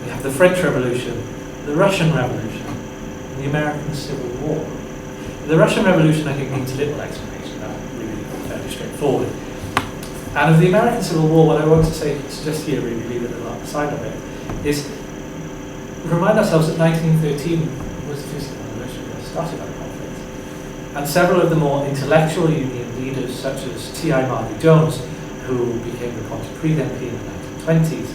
Speaker 3: We have the French Revolution, the Russian Revolution, and the American Civil War. The Russian Revolution, I think, needs little explanation. That's really fairly straightforward. And of the American Civil War, what I want to suggest here, really leave it alongside of it, is remind ourselves that 1913 was the 50th anniversary of the start of that conflict. And several of the more intellectual union leaders, such as T.I. Marley Jones, who became the Pontypridd MP in the 1920s,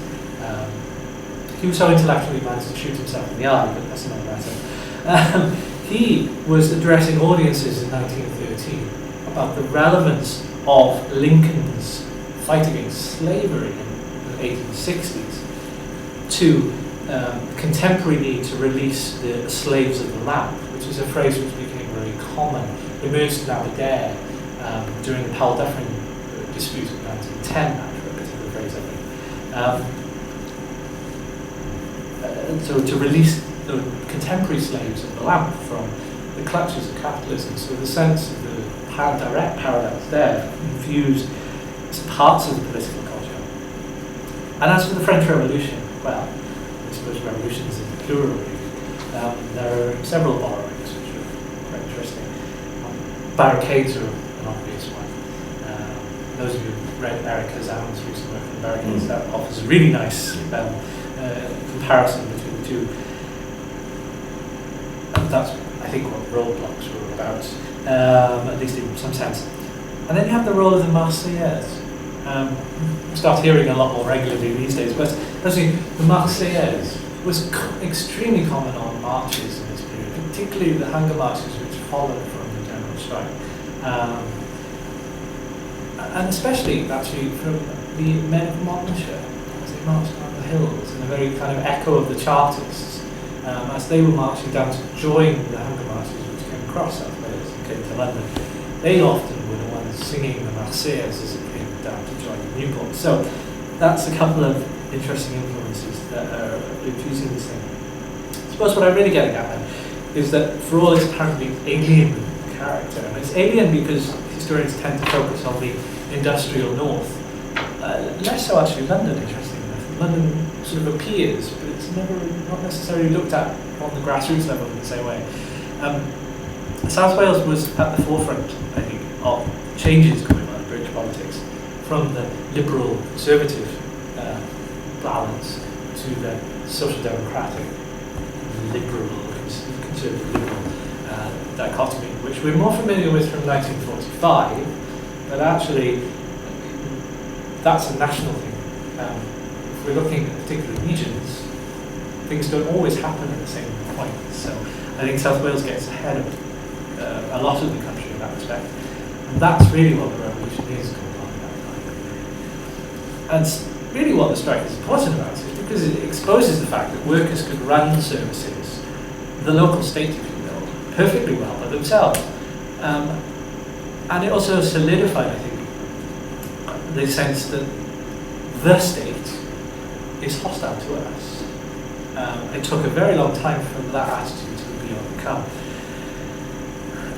Speaker 3: he was so intellectual he managed to shoot himself in the eye, but that's another matter. He was addressing audiences in 1913 about the relevance of Lincoln's fight against slavery in the 1860s to contemporary need to release the slaves of the lamp, which is a phrase which became very common, emerged in Aberdare during the Powell Dufferin dispute of 1910, after a particular phrase, I think. So to release the contemporary slaves of the lamp from the clutches of capitalism. So the sense of the direct parallels there infused parts of the political culture. And as for the French Revolution, well, I suppose revolutions is the plural really. There are several borrowings which are quite interesting. Barricades are an obvious one. Those of you who've read Eric Kazan's recent work on barricades, that offers a really nice comparison between the two. And that's, I think, what roadblocks were about, at least in some sense. And then you have the role of the Marseillaise. We start hearing a lot more regularly these days, but actually the Marseillaise was extremely common on marches in this period, particularly the hunger marches which followed from the general strike. And especially, actually, from the men of Monmouthshire, as they marched down the hills, and a very kind of echo of the Chartists, as they were marching down to join the hunger marches which came across South Wales and came to London. They often were the ones singing the Marseillaise as it came down to join Newport. So that's a couple of interesting influences that are infusing this thing. I suppose what I'm really getting at is that for all its apparently alien character, and it's alien because historians tend to focus on the industrial north, less so actually London, interestingly enough. London sort of appears, but it's not necessarily looked at on the grassroots level in the same way. South Wales was at the forefront, I think, of changes going on in British politics, from the liberal conservative balance to the social democratic liberal conservative liberal dichotomy, which we're more familiar with from 1945, but actually that's a national thing. If we're looking at particular regions, things don't always happen at the same point. So I think South Wales gets ahead of a lot of the country in that respect. And that's really what the revolution is going on at that time. And really what the strike is important about is because it exposes the fact that workers could run services, the local state, if you will, perfectly well by themselves. And it also solidified, I think, the sense that the state is hostile to us. It took a very long time for that attitude to be overcome.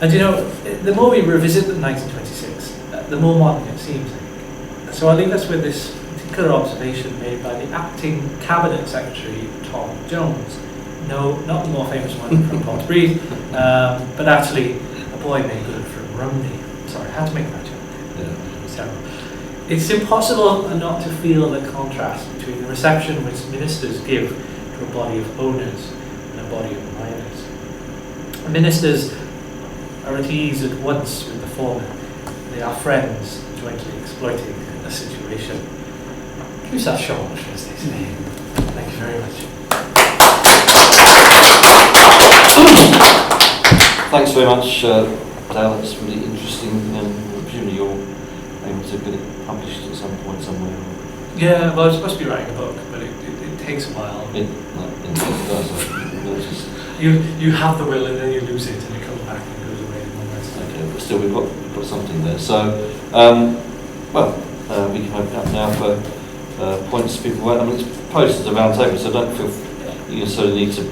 Speaker 3: And you know, the more we revisit the 1926, the more modern it seems, I think. So I'll leave us with this particular observation made by the acting Cabinet Secretary, Tom Jones. No, not the more famous one from God's Breed, but actually a boy made good from Rumney. Sorry, I had to make that joke. So, it's impossible not to feel the contrast between the reception which ministers give to a body of owners and a body of miners. Ministers are at ease at once with the former. They are friends jointly exploiting a situation. Who's that short, as they say? Thank you very much.
Speaker 2: Thanks very much, Dale. That's really interesting. Presumably you're aiming to get it published at some point somewhere.
Speaker 3: Yeah, well, I was supposed to be writing a book, but it takes a while.
Speaker 2: It does.
Speaker 3: You have the will and then you lose it and it comes back and goes away and all that stuff.
Speaker 2: Okay, but still we've got something there. So, we can open up now for points people want. I mean, it's posted as a round table, so don't feel you necessarily need to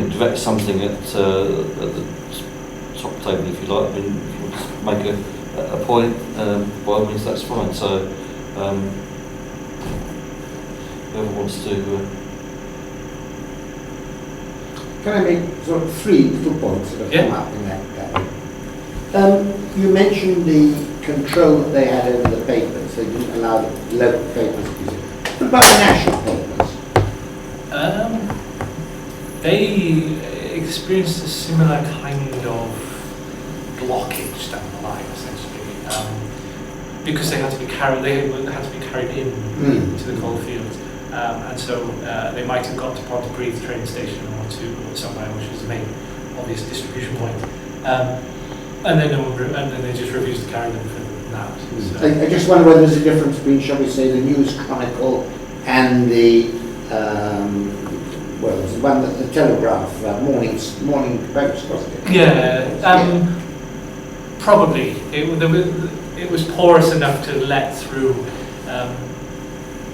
Speaker 2: direct something at the top table if you like. I mean, if you want to make a point, by all means that's fine. So, whoever wants to.
Speaker 4: Can I make sort of three little points that have come up in that? You mentioned the control that they had over the papers. They didn't allow the local papers to use it. What about the national papers?
Speaker 3: They experienced a similar kind of blockage down the line, essentially, because they had to be carried. They had to be carried in to the coalfields. And so they might have got to Pontypridd train station or to somewhere which was the main obvious distribution point, and then they just refused to carry them for that. So.
Speaker 4: I just wonder whether there's a difference between, shall we say, the News Chronicle and the well, the one that the Telegraph Morning Post, wasn't it?
Speaker 3: Yeah, probably it was porous enough to let through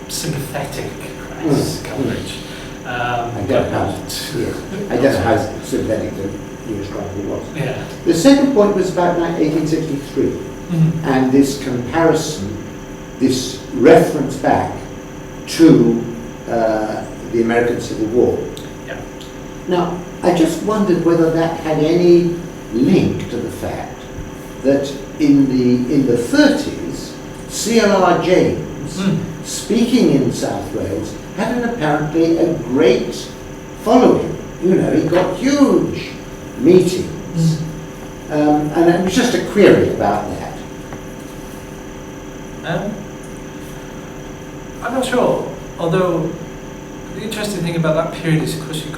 Speaker 3: sympathetic press coverage.
Speaker 4: I don't know how sympathetic the News Chronicle was.
Speaker 3: Yeah.
Speaker 4: The second point was about 1863, and this comparison, this reference back to the American Civil War.
Speaker 3: Yeah.
Speaker 4: Now, I just wondered whether that had any link to the fact that in the 30s, C.L.R. James, speaking in South Wales, had apparently a great following. You know, he got huge meetings, and it was just a query about that.
Speaker 3: I'm not sure. Although the interesting thing about that period is, of course, you've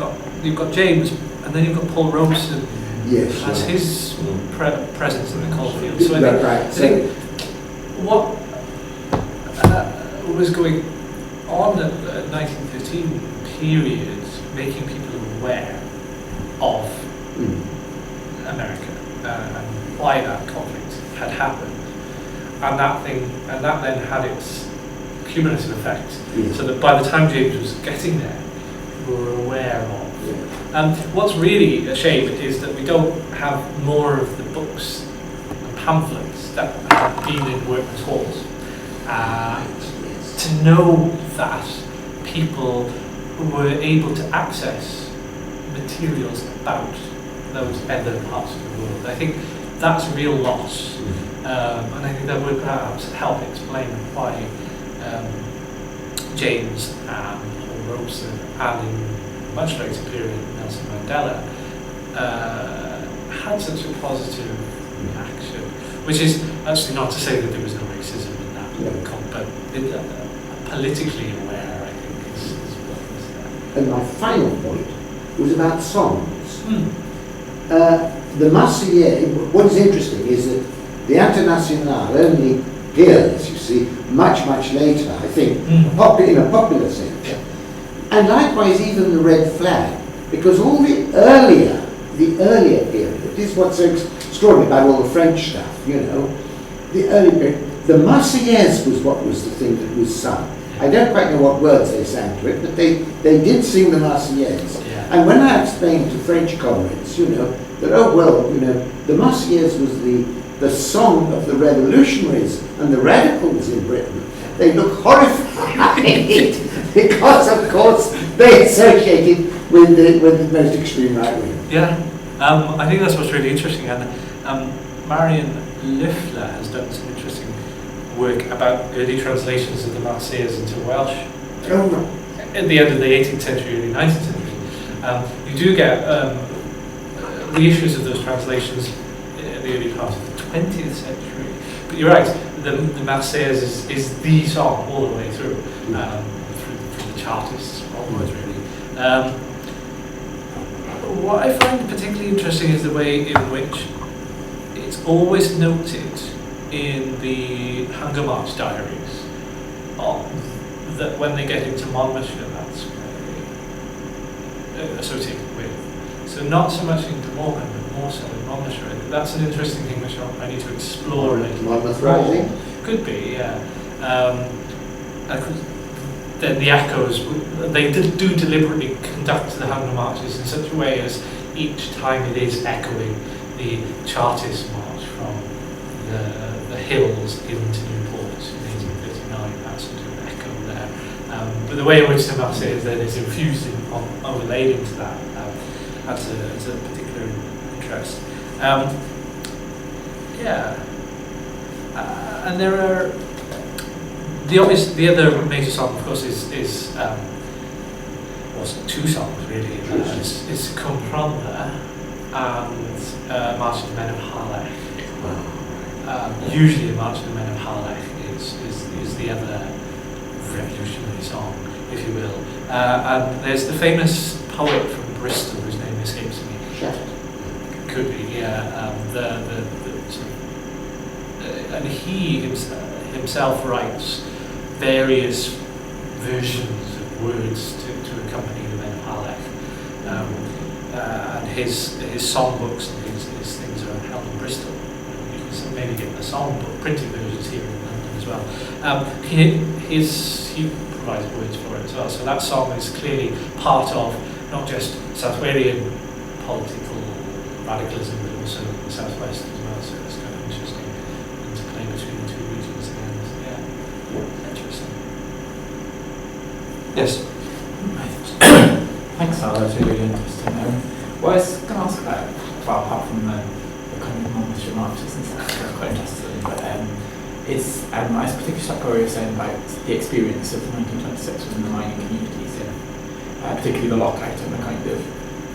Speaker 3: got James, and then you've got Paul Robeson as his presence in the coalfield. So I think what was going on the 1915 period, making people aware of America and why that conflict had happened, and that then had its cumulative effect, so that by the time James was getting there, we were aware of. And what's really a shame is that we don't have more of the books and pamphlets that have been in workmen's halls. To know that people were able to access materials about those other parts of the world. I think that's a real loss, and I think that would perhaps help explain why James and Paul Robeson, and in a much later period Nelson Mandela, had such a positive reaction, which is actually not to say that there was no racism in that, but politically aware, I think, is what was there.
Speaker 4: And my final point was about songs. The Marseillaise, what is interesting is that the Internationale only appears, you see, much, much later, I think, in a popular sense. And likewise even the red flag, because all the earlier period is what's so extraordinary about all the French stuff, you know. The early period, the Marseillaise was what was the thing that was sung. I don't quite know what words they sang to it, but they did sing the Marseillaise.
Speaker 3: Yeah.
Speaker 4: And when I explained to French comrades, you know, that, oh well, you know, the Marseillaise was the song of the revolutionaries and the radicals in Britain, they look horrified because, of course, they associated with the most extreme right wing.
Speaker 3: Yeah, I think that's what's really interesting, and Marion Liffler has done some interesting work about early translations of the Marseillaise into Welsh.
Speaker 4: Oh, no.
Speaker 3: At the end of the 18th century, early 19th century. You do get reissues of those translations in the early part of the 20th century. But you're right, the Marseillaise is the song all the way through, through the Chartists onwards, really. What I find particularly interesting is the way in which it's always noted in the Hunger March diaries that when they get into Monmouthshire, that's associated with. So not so much in Glamorgan, but more so in Monmouthshire. That's an interesting thing which I need to explore later.
Speaker 4: Monmouth Rising?
Speaker 3: Could be, yeah. Then the echoes, they do deliberately conduct the Hunger Marches in such a way as each time it is echoing the Chartist march from the hills into Newport in 1839, that sort of echo there. But the way in which the Marseillaise then is infused overlaid into that adds a particular interest. And there are the other major song, of course, is two songs really. Is Come From There and March of the Men of Harlech. Usually, a March of the Men of Harlech is the other revolutionary song, if you will. And there's the famous poet from Bristol whose name escapes me. Could be, yeah. And he himself writes various versions of words to accompany the Men of Harlech. And his songbooks and his things are held in Bristol. You can maybe get the songbook, printed versions here in London as well. He provides words for it as well. So that song is clearly part of not just South Walian political radicalism, but also the Southwest as well. So it's kind of interesting interplay between the two regions again. Interesting.
Speaker 2: Yes.
Speaker 5: Thanks, Sal. That's really interesting. What I was going to ask about, well, apart from the kind of Monmouthshire marches and stuff, that's quite interesting. But I was particularly struck by what you were saying about the experience of 1926 within the mining communities, particularly the lockout and the kind of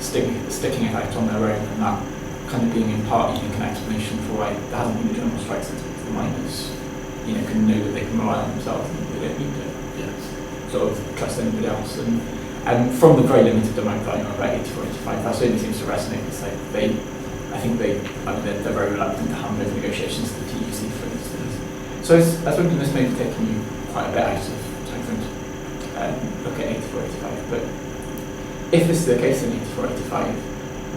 Speaker 5: sticking it out on their own, and that kind of being in part, you think, an explanation for why there hasn't been a general strike since the miners, can know that they can rely on themselves and they don't need to sort of trust anybody else. And from the very limited amount that I know about 84, 85, that certainly seems to resonate. It's like they're very reluctant to hand over negotiations to the TUC, for instance. So I was wondering, this may be taking you quite a bit out of look at 84, 85, but if this is the case in 84, 85,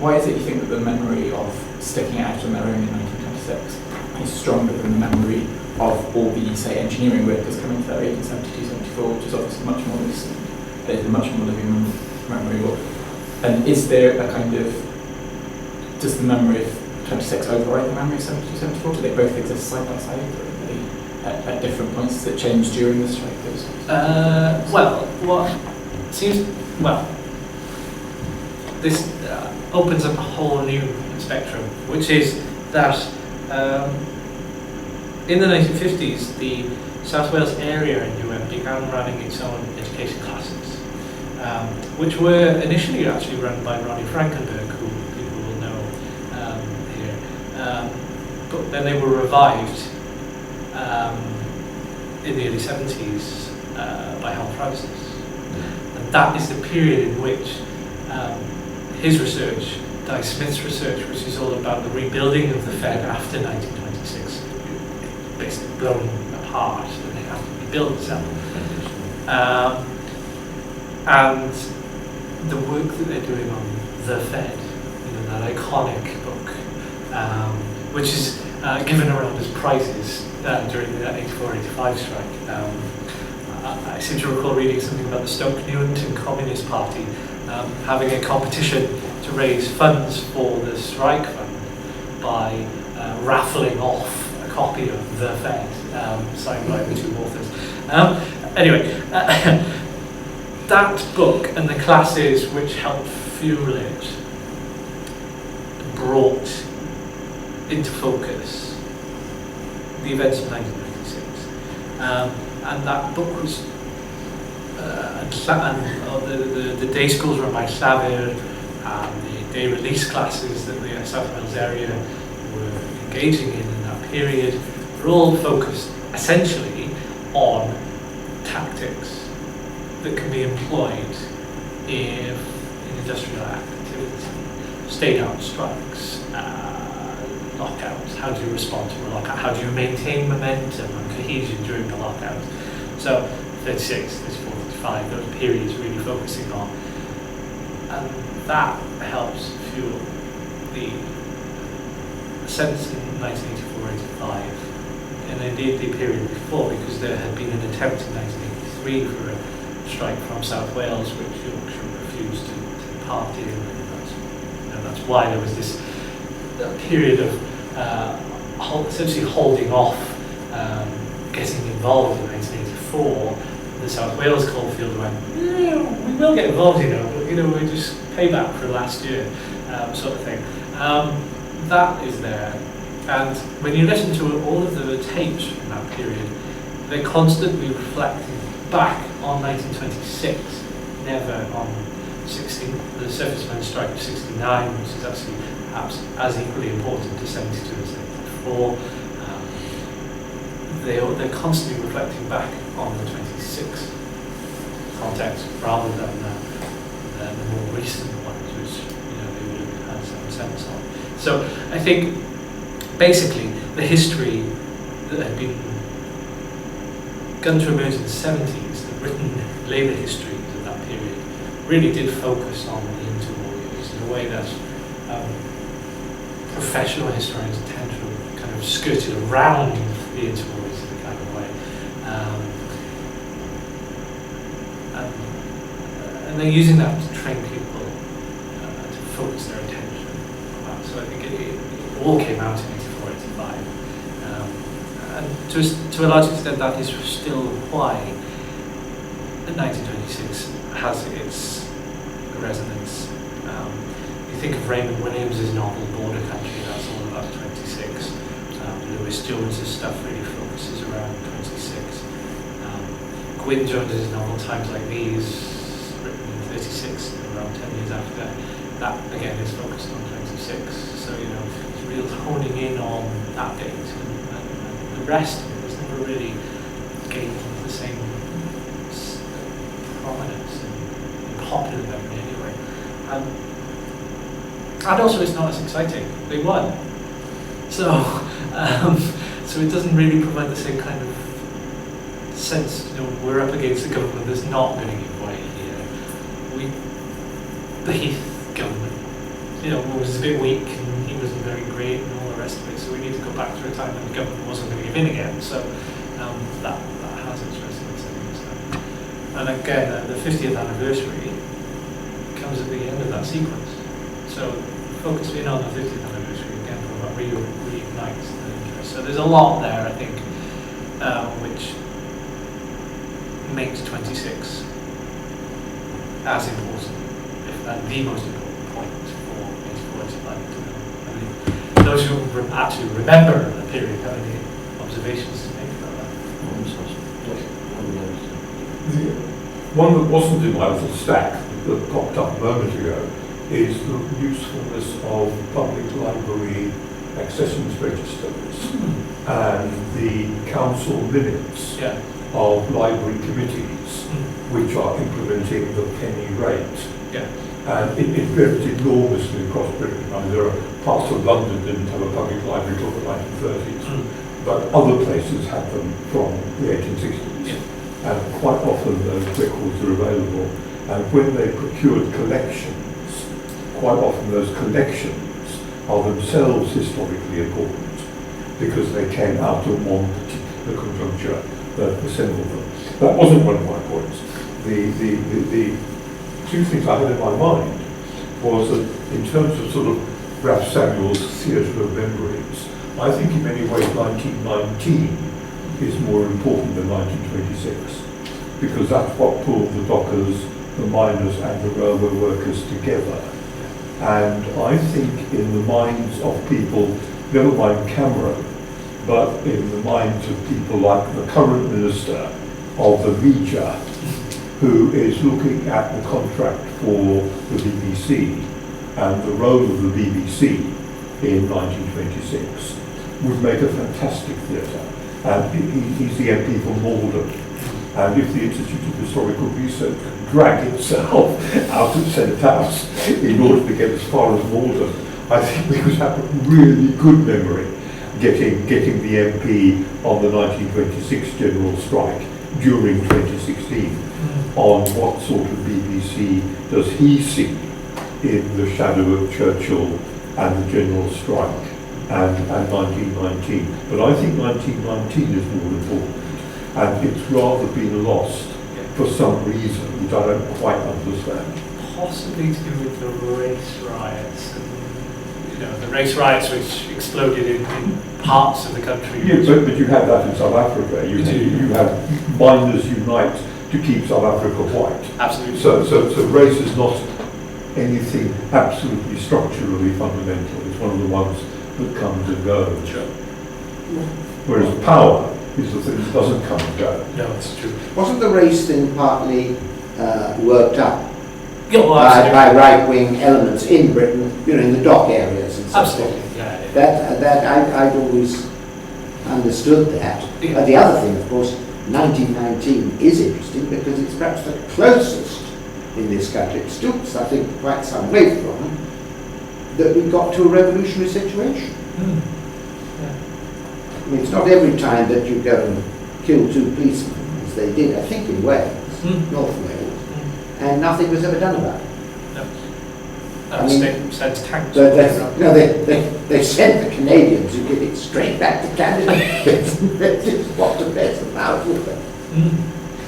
Speaker 5: why is it you think that the memory of sticking it out on their own in 1926 is stronger than the memory of all the, say, engineering workers coming to their aid in 72, 74, which is obviously much more recent, there's much more living memory of? And is there a kind of, does the memory of 26 override the memory of 72, 74? Do they both exist side by side, or are they at different points? Does it change during the strike?
Speaker 3: This opens up a whole new spectrum, which is that in the 1950s, the South Wales area in UM began running its own education classes, which were initially actually run by Ronnie Frankenberg, who people will know here. But then they were revived in the early 70s by Hal Francis. And that is the period in which his research, Di Smith's research, which is all about the rebuilding of the Fed after 1926, basically blown apart and they have to rebuild itself. And the work that they're doing on the Fed, that iconic book, which is given around as prizes during the 84-85 strike. I seem to recall reading something about the Stoke Newington Communist Party having a competition to raise funds for the strike fund by raffling off a copy of The Fed, signed by the two authors. Anyway, that book and the classes which helped fuel it brought into focus the events of 1996. And that book was the day schools run by Llafur, the day release classes that the South Wales area were engaging in that period were all focused essentially on tactics that can be employed in industrial activity, state-out strikes, lockouts. How do you respond to a lockout? How do you maintain momentum and cohesion during the lockout? So 36, 34, 35, those periods really focusing on. And that helps fuel the sense in 1984-85, and indeed the period before, because there had been an attempt in 1983 for a strike from South Wales, which Yorkshire refused to part in, and that's why there was this period of essentially holding off getting involved in 1984. The South Wales coalfield went, yeah, we will get involved, but we just pay back for last year, sort of thing. That is there, and when you listen to all of the tapes from that period, they're constantly reflecting back on 1926, never on the surfacemen strike of 69, which is actually perhaps as equally important to 72 and 74. They're constantly reflecting back on the 26 context rather than the more recent ones, which they would have had some sense on. So I think basically the history that had been begun to emerge in the 70s, the written labour histories of that period, really did focus on the interwarriors in a way that professional historians tend to kind of skirt around the interwarriors in a kind of way. And they're using that to train people to focus their attention on that. So I think it all came out in 84-85. And to a large extent that is still why 1926 has its resonance. You think of Raymond Williams' novel Border Country, that's all about 26. Lewis Jones's stuff really focuses around 26. Gwyn Jones's novel Times Like These, written in 36, around 10 years after, that again is focused on 26. So it's real honing in on that date, and the rest of it has never really gained the same prominence in popular memory anyway. And also it's not as exciting. They won. So it doesn't really provide the same kind of sense, we're up against a government that's not going to give way here. The Heath government, was a bit weak and he wasn't very great and all the rest of it. So we need to go back to a time when the government wasn't going to give in again. So that has its resonance, I think. So. And again, the 50th anniversary comes at the end of that sequence. So focusing on the 50th anniversary again, about reignites the interest. So there's a lot there, I think, which makes 26 as important, if not the most important point for Life to know. I mean, those who actually remember the period have any observations to make about that?
Speaker 6: The one that wasn't in my little stack that popped up a moment ago is the usefulness of public library accessions registers and the council minutes of library committees which are implementing the penny rate. And it varies enormously across Britain. I mean, there are parts of London didn't have a public library till the 1930s, but other places had them from the 1860s. And quite often those records are available. And when they procured collections, quite often those collections are themselves historically important because they came out of one particular conjuncture that assembled them. That wasn't one of my points. The two things I had in my mind was that in terms of sort of Ralph Samuel's theatre of memories, I think in many ways 1919 is more important than 1926 because that's what pulled the dockers, the miners and the railway workers together. And I think in the minds of people, never mind Cameron, but in the minds of people like the current Minister of the Media, who is looking at the contract for the BBC and the role of the BBC in 1926, would make a fantastic theatre. And he's the MP for Malden. And if the Institute of Historical Research can drag itself out of Senate House in order to get as far as Malden, I think we could have a really good memory getting the MP on the 1926 general strike during 2016 on what sort of BBC does he see in the shadow of Churchill and the general strike and 1919. But I think 1919 is more important, and it's rather been lost for some reason which I don't quite understand.
Speaker 3: Possibly to do with the race riots, the race riots which exploded in parts of the country.
Speaker 6: Yeah, but you have that in South Africa. You have miners unite to keep South Africa white.
Speaker 3: Absolutely.
Speaker 6: So race is not anything absolutely structurally fundamental. It's one of the ones that comes and goes.
Speaker 3: Sure.
Speaker 6: Whereas power is the thing that doesn't come and go.
Speaker 3: No, it's true.
Speaker 4: Wasn't the race thing partly worked up
Speaker 3: by
Speaker 4: right-wing elements in Britain, in the dock areas and stuff?
Speaker 3: Absolutely, yeah.
Speaker 4: That I'd always understood that.
Speaker 3: Yeah.
Speaker 4: But the other thing, of course, 1919 is interesting because it's perhaps the closest in this country, it still, I think, quite some way from, that we got to a revolutionary situation. I mean, it's not every time that you go and kill two policemen, as they did, I think, in Wales, North Wales, and nothing was ever done about it.
Speaker 3: No. They sent tanks.
Speaker 4: They sent the Canadians who did it straight back to Canada. They just what the best about with them.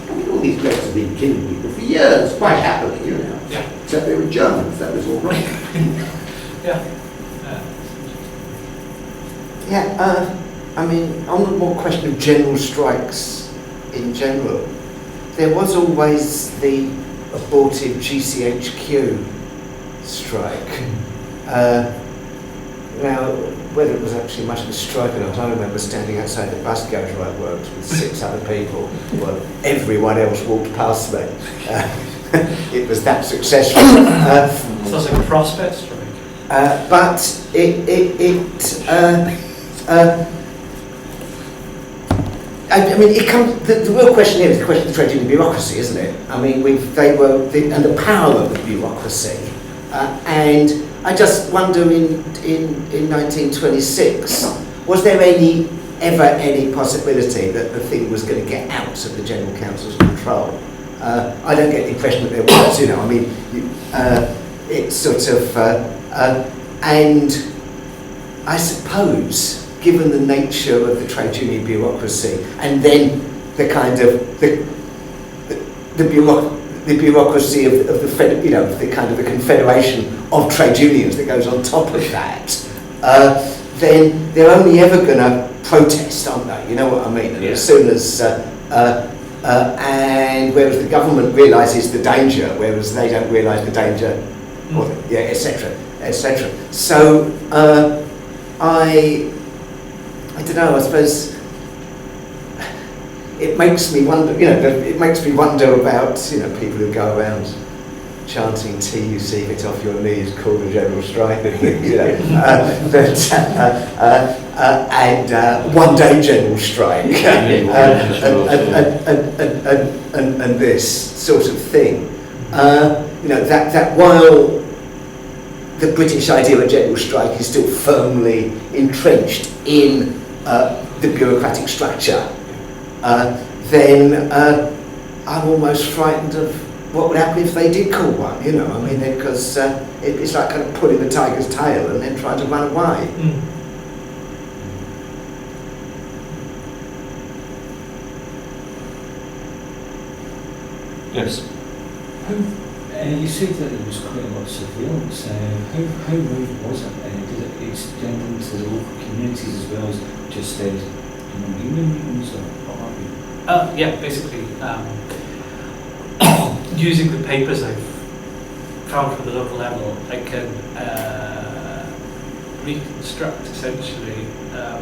Speaker 4: I mean, all these blokes have been killing people for years, quite happily,
Speaker 3: Yeah.
Speaker 4: Except they were Germans, that was all right.
Speaker 7: I mean, on the more question of general strikes in general, there was always the abortive GCHQ strike. Now, whether it was actually much of a strike or not, I remember standing outside the bus garage where I worked with 6 other people, while everyone else walked past me. It was that successful.
Speaker 3: Sounds like a prospect strike.
Speaker 7: But I mean, it comes. The real question here is the question of the trade union bureaucracy, isn't it? I mean, and the power of the bureaucracy. And I just wonder, in 1926, was there any ever any possibility that the thing was going to get out of the General Council's control. I don't get the impression that there was, you know, I mean, it's sort of, and I suppose, given the nature of the trade union bureaucracy, and then the kind of, the bureaucracy of the, you know, the kind of the confederation of trade unions that goes on top of that, then they're only ever going to protest, aren't they? You know what I mean? And as soon as, and whereas the government realises the danger, whereas they don't realise the danger, or, yeah, etc., etc. So I don't know. I suppose it makes me wonder. You know, it makes me wonder about, you know, people who go around chanting "TUC, get off your knees, call the general strike," and things, you know, and one day general strike, and this sort of thing. You know, that while the British idea of general strike is still firmly entrenched in the bureaucratic structure, then I'm almost frightened of what would happen if they did call one, you know, I mean, because it's like kind of pulling the tiger's tail and then trying to run away.
Speaker 2: Yes.
Speaker 8: You said that there was quite a lot of surveillance. How wide was it? Did it extend into the local communities as well as just union meetings or what have you?
Speaker 3: Yeah, basically. Using the papers I've found from the local level, I can reconstruct essentially a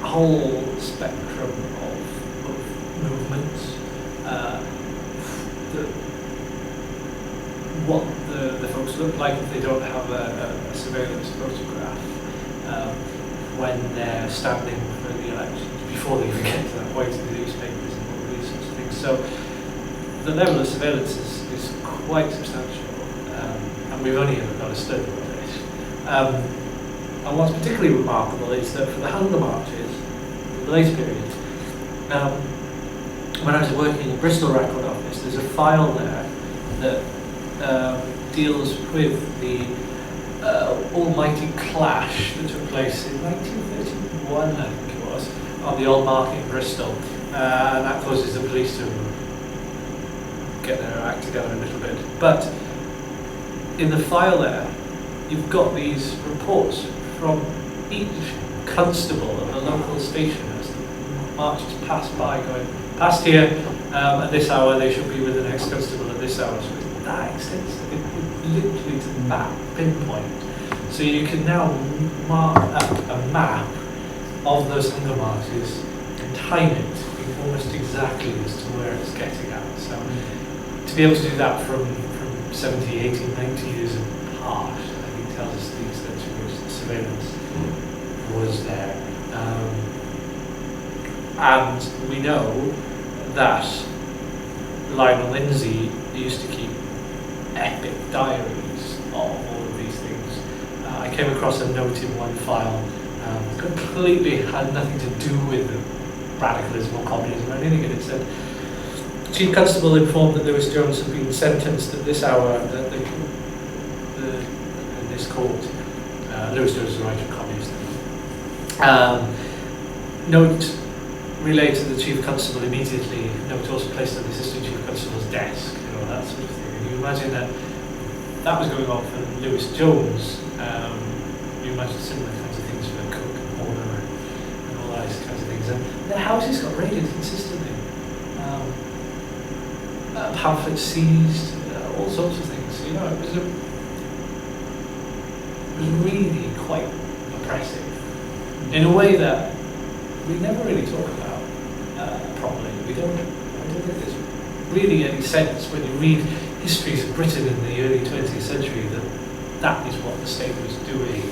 Speaker 3: whole spectrum of movements, what the folks look like if they don't have a surveillance photograph, when they're standing for the elections, before they even get to that point in the newspapers and all these sorts of things. So the level of surveillance is quite substantial, and we've only ever got a study of it. And what's particularly remarkable is that for the handler marches, the later period, when I was working in the Bristol Record Office, there's a file there that deals with the almighty clash that took place in 1931, I think it was, on the Old Market in Bristol, and that causes the police to get their act together a little bit. But in the file there, you've got these reports from each constable of a local station as the marches pass by, going past here at this hour, they should be with the next constable at this hour. So it's that extensive, literally to that pinpoint. So you can now mark up a map of those hunger marches and time it almost exactly as to where it's getting at. So to be able to do that from 70, 80, 90 years apart, I think tells us the extent to which the surveillance was there. And we know that Lionel Lindsay used to keep epic diaries of all of these things. I came across a note in one file, completely had nothing to do with radicalism or communism or anything, and it said, Chief Constable informed that Lewis Jones had been sentenced at this hour in this court. Lewis Jones is a writer communist. Note relayed to the Chief Constable immediately. Note also placed on the Assistant Chief Constable's desk, you know, that sort of thing. And you imagine that was going on for Lewis Jones. You imagine similar kinds of things for Cook and Horner and all those kinds of things. And their houses got raided consistently. Pamphlets seized, all sorts of things. You know, it was really quite oppressive in a way that we never really talk about properly. We don't think there's really any sense when you read histories of Britain in the early 20th century that is what the state was doing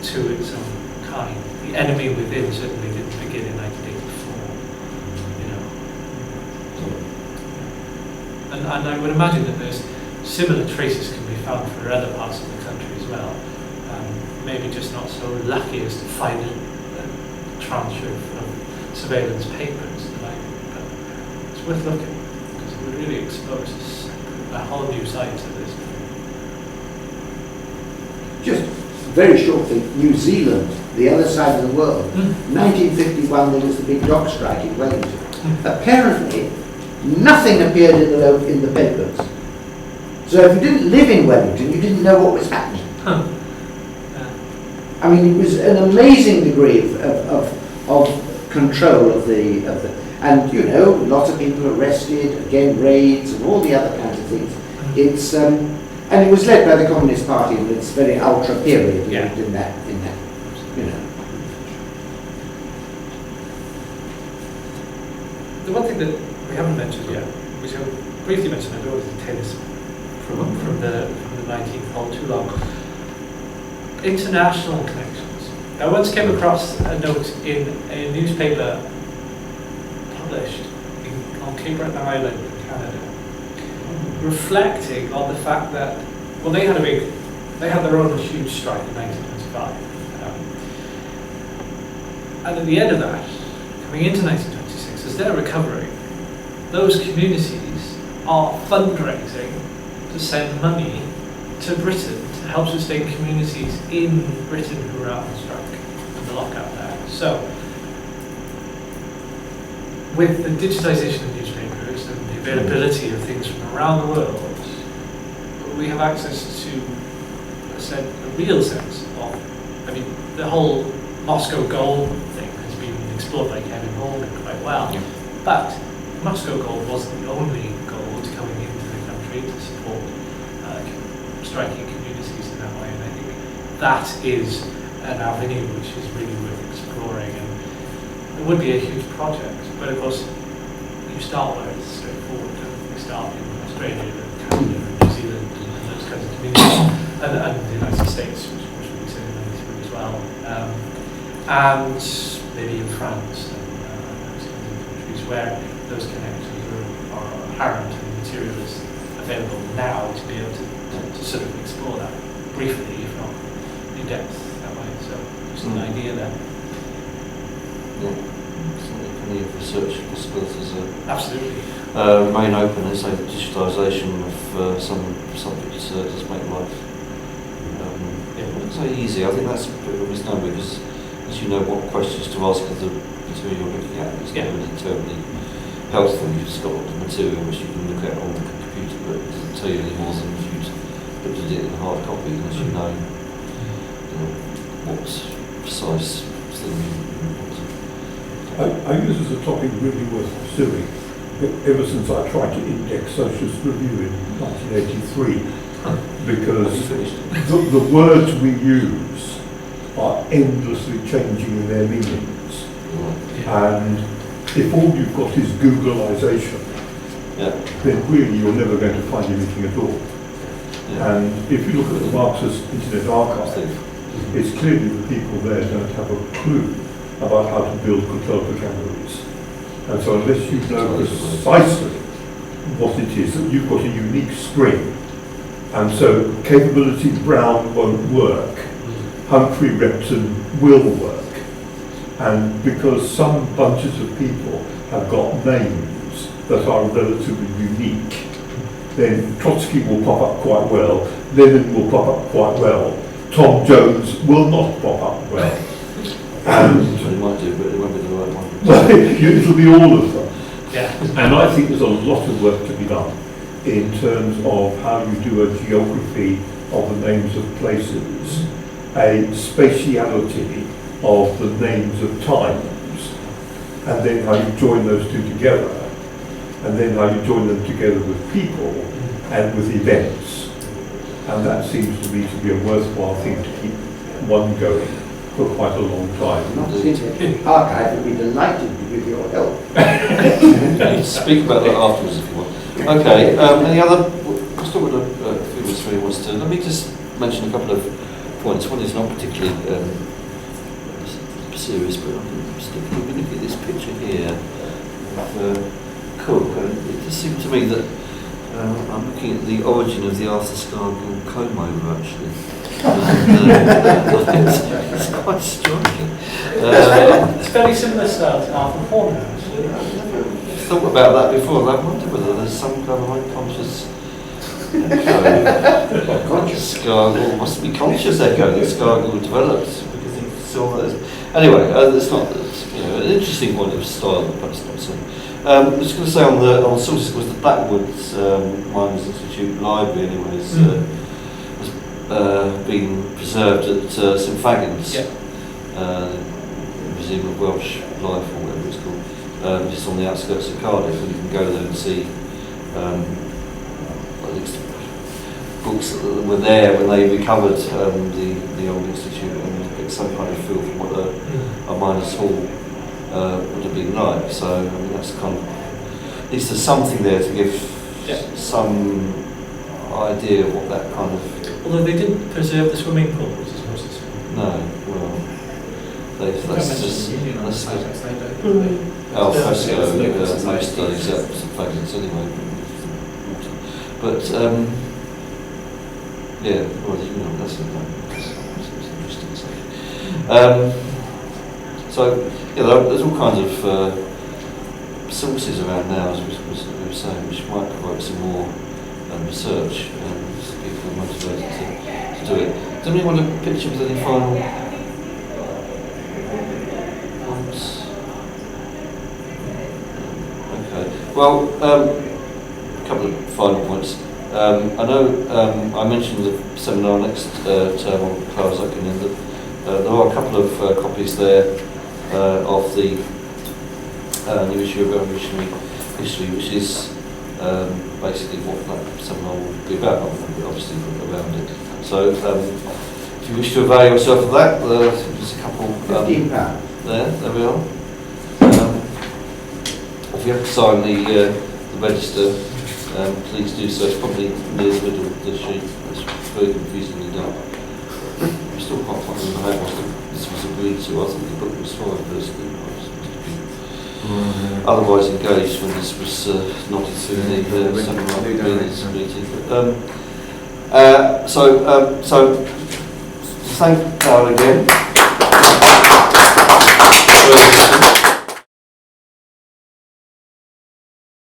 Speaker 3: to its own kind. The enemy within certainly didn't begin in 1984. You know. And I would imagine that there's similar traces can be found for other parts of the country as well. Maybe just not so lucky as to find a tranche of surveillance papers that but it's worth looking because it would really expose a whole new side to this.
Speaker 4: Just very shortly, New Zealand, the other side of the world. 1951, there was the big dock strike in Wellington. Apparently, nothing appeared in the papers. So if you didn't live in Wellington, you didn't know what was happening. I mean, it was an amazing degree of control of the, and you know, lots of people arrested, again raids and all the other kinds of things. It's and it was led by the Communist Party in its very ultra period.
Speaker 3: Yeah.
Speaker 4: In that, you know.
Speaker 3: The one thing that we haven't mentioned yet, which I briefly mentioned, I don't want to take this from the 19th hole too long. International connections. I once came across a note in a newspaper published on Cape Breton Island in Canada, reflecting on the fact that, well, they had their own huge strike in 1925. And at the end of that, coming into 1926, as they're recovering, those communities are fundraising to send money to Britain to help sustain communities in Britain who are out on strike and the lockout there. So, with the digitisation of newspapers and the availability of things from around the world, we have access to a real sense of, I mean, the whole Moscow gold thing has been explored by Kevin Morgan quite well, but Moscow gold wasn't the only gold coming into the country to support striking communities in that way, and I think that is an avenue which is really worth exploring, and it would be a huge project, but of course you start where it's straightforward. You start in Australia and Canada and New Zealand and those kinds of communities, and the United States, which we said in 93 as well, and maybe in France and those kinds of countries where those connections are apparent and the material is available now to be able to sort of explore that briefly, if not in depth that way. So just an idea there.
Speaker 2: Yeah, certainly plenty of research possibilities
Speaker 3: Absolutely.
Speaker 2: remain open. As I say, the digitisation of some subjects does make life I wouldn't say easy. I think that's a bit of a misnomer because as you know what questions to ask of the material you're looking at is not really terribly helpful. You've just got the material which you can look at on the computer, but it doesn't tell you any more than if you'd looked at it in hard copy, unless you know what precise thing you want to.
Speaker 6: I use this as a topic really worth pursuing. Ever since I tried to index Socialist Review in 1983, because the words we use are endlessly changing in their meanings. And if all you've got is Googleization, then really you're never going to find anything at all. And if you look at the Marxist Internet Archive, it's clearly the people there don't have a clue about how to build control vocabularies. And so unless you know precisely what it is, that you've got a unique string, and so capability Brown won't work, Humphrey Repton will work. And because some bunches of people have got names that are relatively unique, then Trotsky will pop up quite well, Lenin will pop up quite well, Tom Jones will not pop up well. And
Speaker 2: Well, it might do, but it won't be the right one.
Speaker 6: it'll be all of them.
Speaker 3: Yeah.
Speaker 6: And I think there's a lot of work to be done in terms of how you do a geography of the names of places, a spatiality of the names of times, and then how you join those two together, and then how you join them together with people and with events. And that seems to me to be a worthwhile thing to keep one going for quite a long time.
Speaker 4: The archive would be delighted with your help.
Speaker 2: Speak about that afterwards if you want. Okay, any other, let's talk about a few minutes who wants to, let me just mention a couple of points. One is not particularly serious, but I'm just looking at this picture here of Cook, and it just seemed to me that I'm looking at the origin of the Arthur Scargill comb over actually. It's quite striking.
Speaker 3: It's very similar style to Arthur Horner, actually.
Speaker 2: I've thought about that before, and I wonder whether there's some kind of unconscious Scargill must be conscious echo that Scargill developed because he saw that. Anyway, it's not an interesting point of style, perhaps not so. I was going to say on sources was the Backwoods Miners Institute Library, anyways, has been preserved at St Fagans, Museum of Welsh Life or whatever it's called, just on the outskirts of Cardiff, and you can go there and see. Books that were there when they recovered the old institute, and get some kind of feel for what a miners' hall would have been like. So I mean that's kind of, at least there's something there to give some idea of what that kind of.
Speaker 3: Although they didn't preserve the swimming pool, which is supposed to say.
Speaker 2: No, well, that's just
Speaker 5: Al
Speaker 2: fresco most days at St Fagans anyway. But yeah, well, that's interesting. So yeah, there's all kinds of sources around now, as we were saying, which might provide some more research and people are motivated to do it. Does anybody want to pitch up with any final points? Okay. Well, a couple of final points. I know I mentioned the seminar next term on Clarzac, and that there are a couple of copies there of the new issue of Revolutionary History, which is basically what that seminar will be about, obviously around it. So if you wish to avail yourself of that, there's a couple
Speaker 4: £15.
Speaker 2: there we are. If you have to sign the register, please do so. It's probably near the middle of the sheet. It's very confusingly done. I'm still quite remember how this was agreed to. I think the book was fine personally. I was supposed to be otherwise engaged when this was nodded through the seminar meeting. So to thank Carl again.